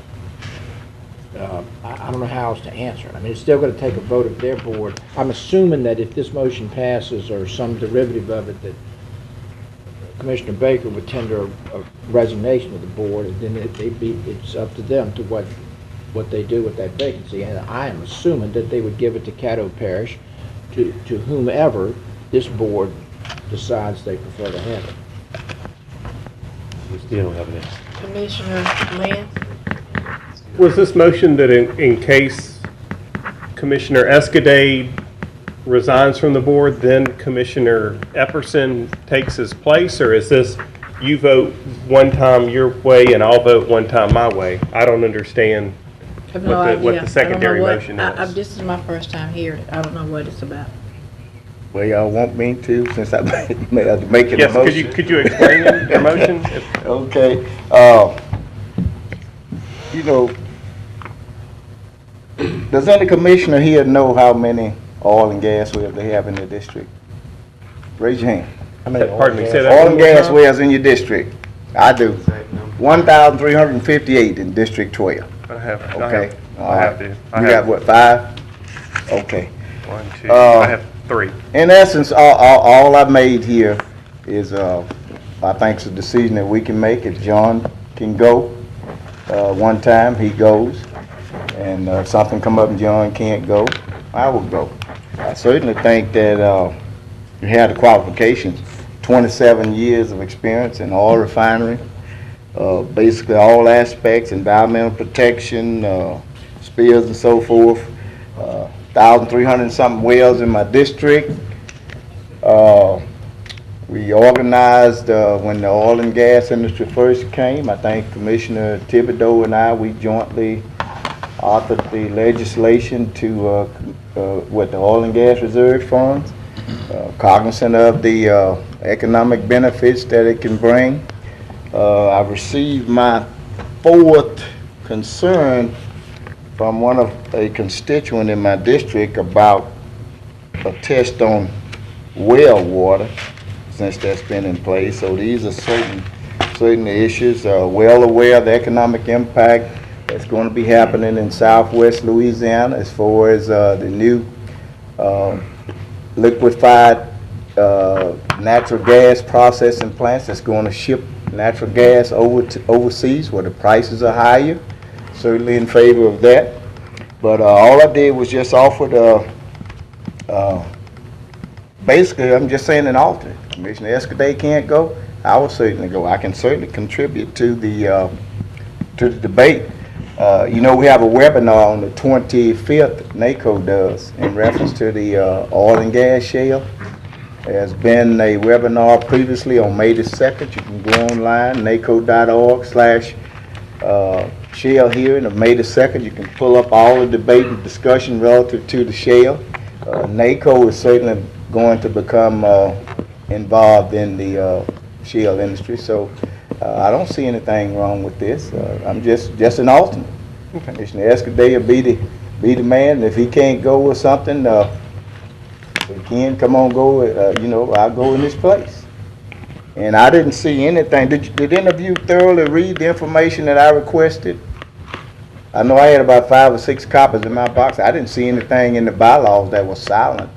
I don't know how else to answer it. I mean, it's still going to take a vote of their board. I'm assuming that if this motion passes or some derivative of it, that Commissioner Baker would tender a resignation of the board, and then it's up to them to what they do with that vacancy. And I am assuming that they would give it to Caddo Parish, to whomever this board decides they prefer to have it. We still don't have an answer. Commissioner Lance? Was this motion that in case Commissioner Escadade resigns from the board, then Commissioner Epperson takes his place, or is this you vote one time your way and I'll vote one time my way? I don't understand I have no idea. what the secondary I don't know motion is. this is my first time hearing it. I don't know what it's about. Well, y'all want me to, since I made a motion? Yes, could you explain the motion? Okay, you know, does any commissioner here know how many oil and gas wells they have in their district? Raise your hand. Pardon me, say that Oil one and more gas time? wells in your district? I do. 1,358 in District 12. Okay. I have to. You got what, 5? Okay. 1, 2, I have 3. In essence, all I made here is, I think it's a decision that we can make. If John can go one time, he goes. And if something come up and John can't go, I will go. I certainly think that you have the qualifications. 27 years of experience in oil refinery, basically all aspects, environmental protection, spills and so forth. 1,300 something wells in my district. We organized when the oil and gas industry first came. I think Commissioner Thibodeau and I, we jointly authored the legislation to with the oil and gas reserve funds, cognizant of the economic benefits that it can bring. I've received my 4th concern from a constituent in my district about a test on well water, since that's been in place. So these are certain issues. Well aware of the economic impact that's going to be happening in southwest Louisiana as far as the new liquefied natural gas processing plants that's going to ship natural gas overseas where the prices are higher. Certainly in favor of that. But all I did was just offer basically, I'm just saying an alternate. Commissioner Escadade can't go, I will certainly go. I can certainly contribute to the debate. You know, we have a webinar on the 25th, NACO does, in reference to the oil and gas shale. There's been a webinar previously on May the 2nd. You can go online, naco.org/shale hearing of May the 2nd. You can pull up all the debate and discussion relative to the shale. NACO is certainly going to become involved in the shale industry, so I don't see anything wrong with this. I'm just an alternate. Okay. Commissioner Escadade will be the man. If he can't go with something, if he can, come on, go. You know, I'll go in his place. And I didn't see anything. Did any of you thoroughly read the information that I requested? I know I had about 5 or 6 copies in my box. I didn't see anything in the bylaws that was silent.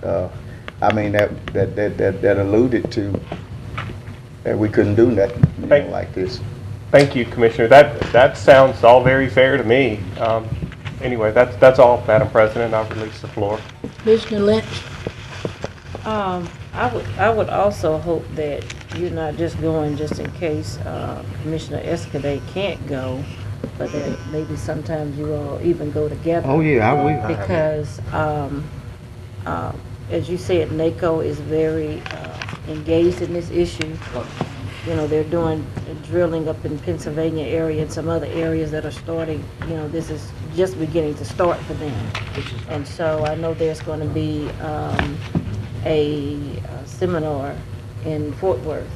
I mean, that alluded to that we couldn't do nothing like this. Thank you, Commissioner. That sounds all very fair to me. Anyway, that's all, Madam President. I'll release the floor. Commissioner Lynch? I would also hope that you're not just going just in case Commissioner Escadade can't go, but that maybe sometimes you all even go together. Oh yeah, I will. Because as you said, NACO is very engaged in this issue. You know, they're doing drilling up in Pennsylvania area and some other areas that are starting. You know, this is just beginning to start for them. And so I know there's going to be a seminar in Fort Worth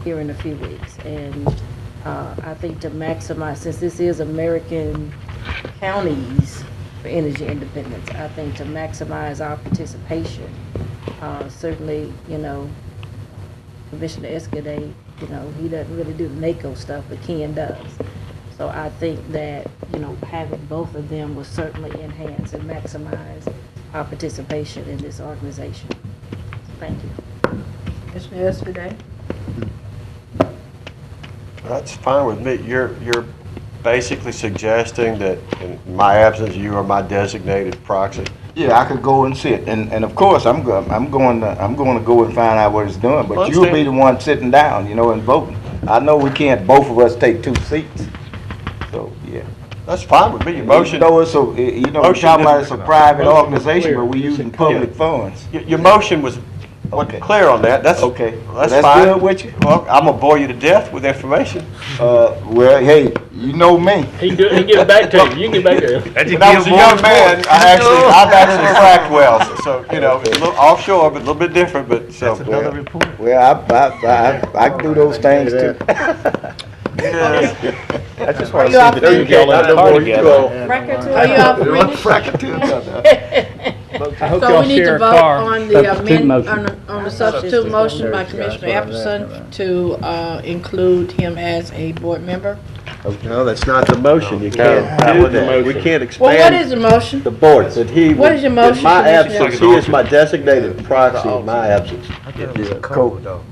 here in a few weeks. And I think to maximize, since this is American counties for energy independence. I think to maximize our participation, certainly, you know, Commissioner Escudé, you know, he doesn't really do the NACO stuff, but Ken does. So I think that, you know, having both of them will certainly enhance and maximize our participation in this organization. Thank you. Commissioner Escudé? That's fine with me. You're basically suggesting that in my absence, you are my designated proxy? Yeah, I could go and sit, and of course, I'm going to go and find out what it's doing, but you'll be the one sitting down, you know, and voting. I know we can't, both of us take 2 seats, so, yeah. That's fine with me. Your motion. Even though it's a, you know, we're talking about it's a private organization, but we're using public funds. Your motion was clear on that. That's okay. That's That's fine. good with you? Well, I'm gonna bore you to death with information. Well, hey, you know me. He give it back to you. You can get back to him. When I was a young man, I've actually fracked wells, so, you know, it's a little offshore, but a little bit different, but so. That's another report. Well, I can do those things too. I just want Are you off to see the two mute? y'all in the car together. Are you off I hope So y'all we need share to a vote car. on the Substitute motion. on the substitute motion by Commissioner Epperson to include him as a board member. No, that's not the motion. You can't do that. We can't expand. Well, what is the motion? The board, that he. What is your motion, In my Commissioner? absence, he is my designated proxy in my absence.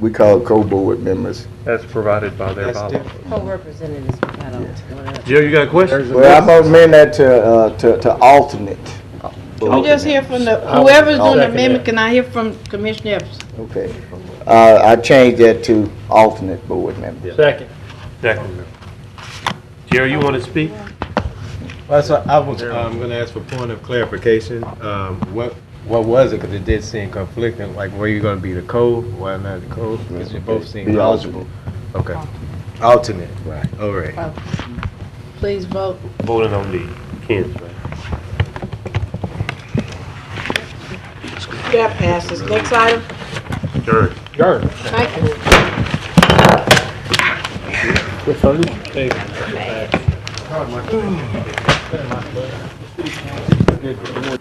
We call co-board members. That's provided by their bylaws. Co-representatives, I don't. Joe, you got a question? Well, I'm gonna amend that to alternate. Can we just hear from the, whoever's doing the amendment, can I hear from Commissioner Epperson? Okay. I changed that to alternate board member. Second. Second. Jerry, you want to speak? Well, so I was going to ask for point of clarification. What was it? Because it did seem conflicting. Like, were you going to be the code? Why not the code? Because you both seem Be eligible. Okay. Alternate. Right. All right. Please vote. Voting on the Ken's, right? That passes. Next item. Adjourn. Adjourn. Thank you. Good.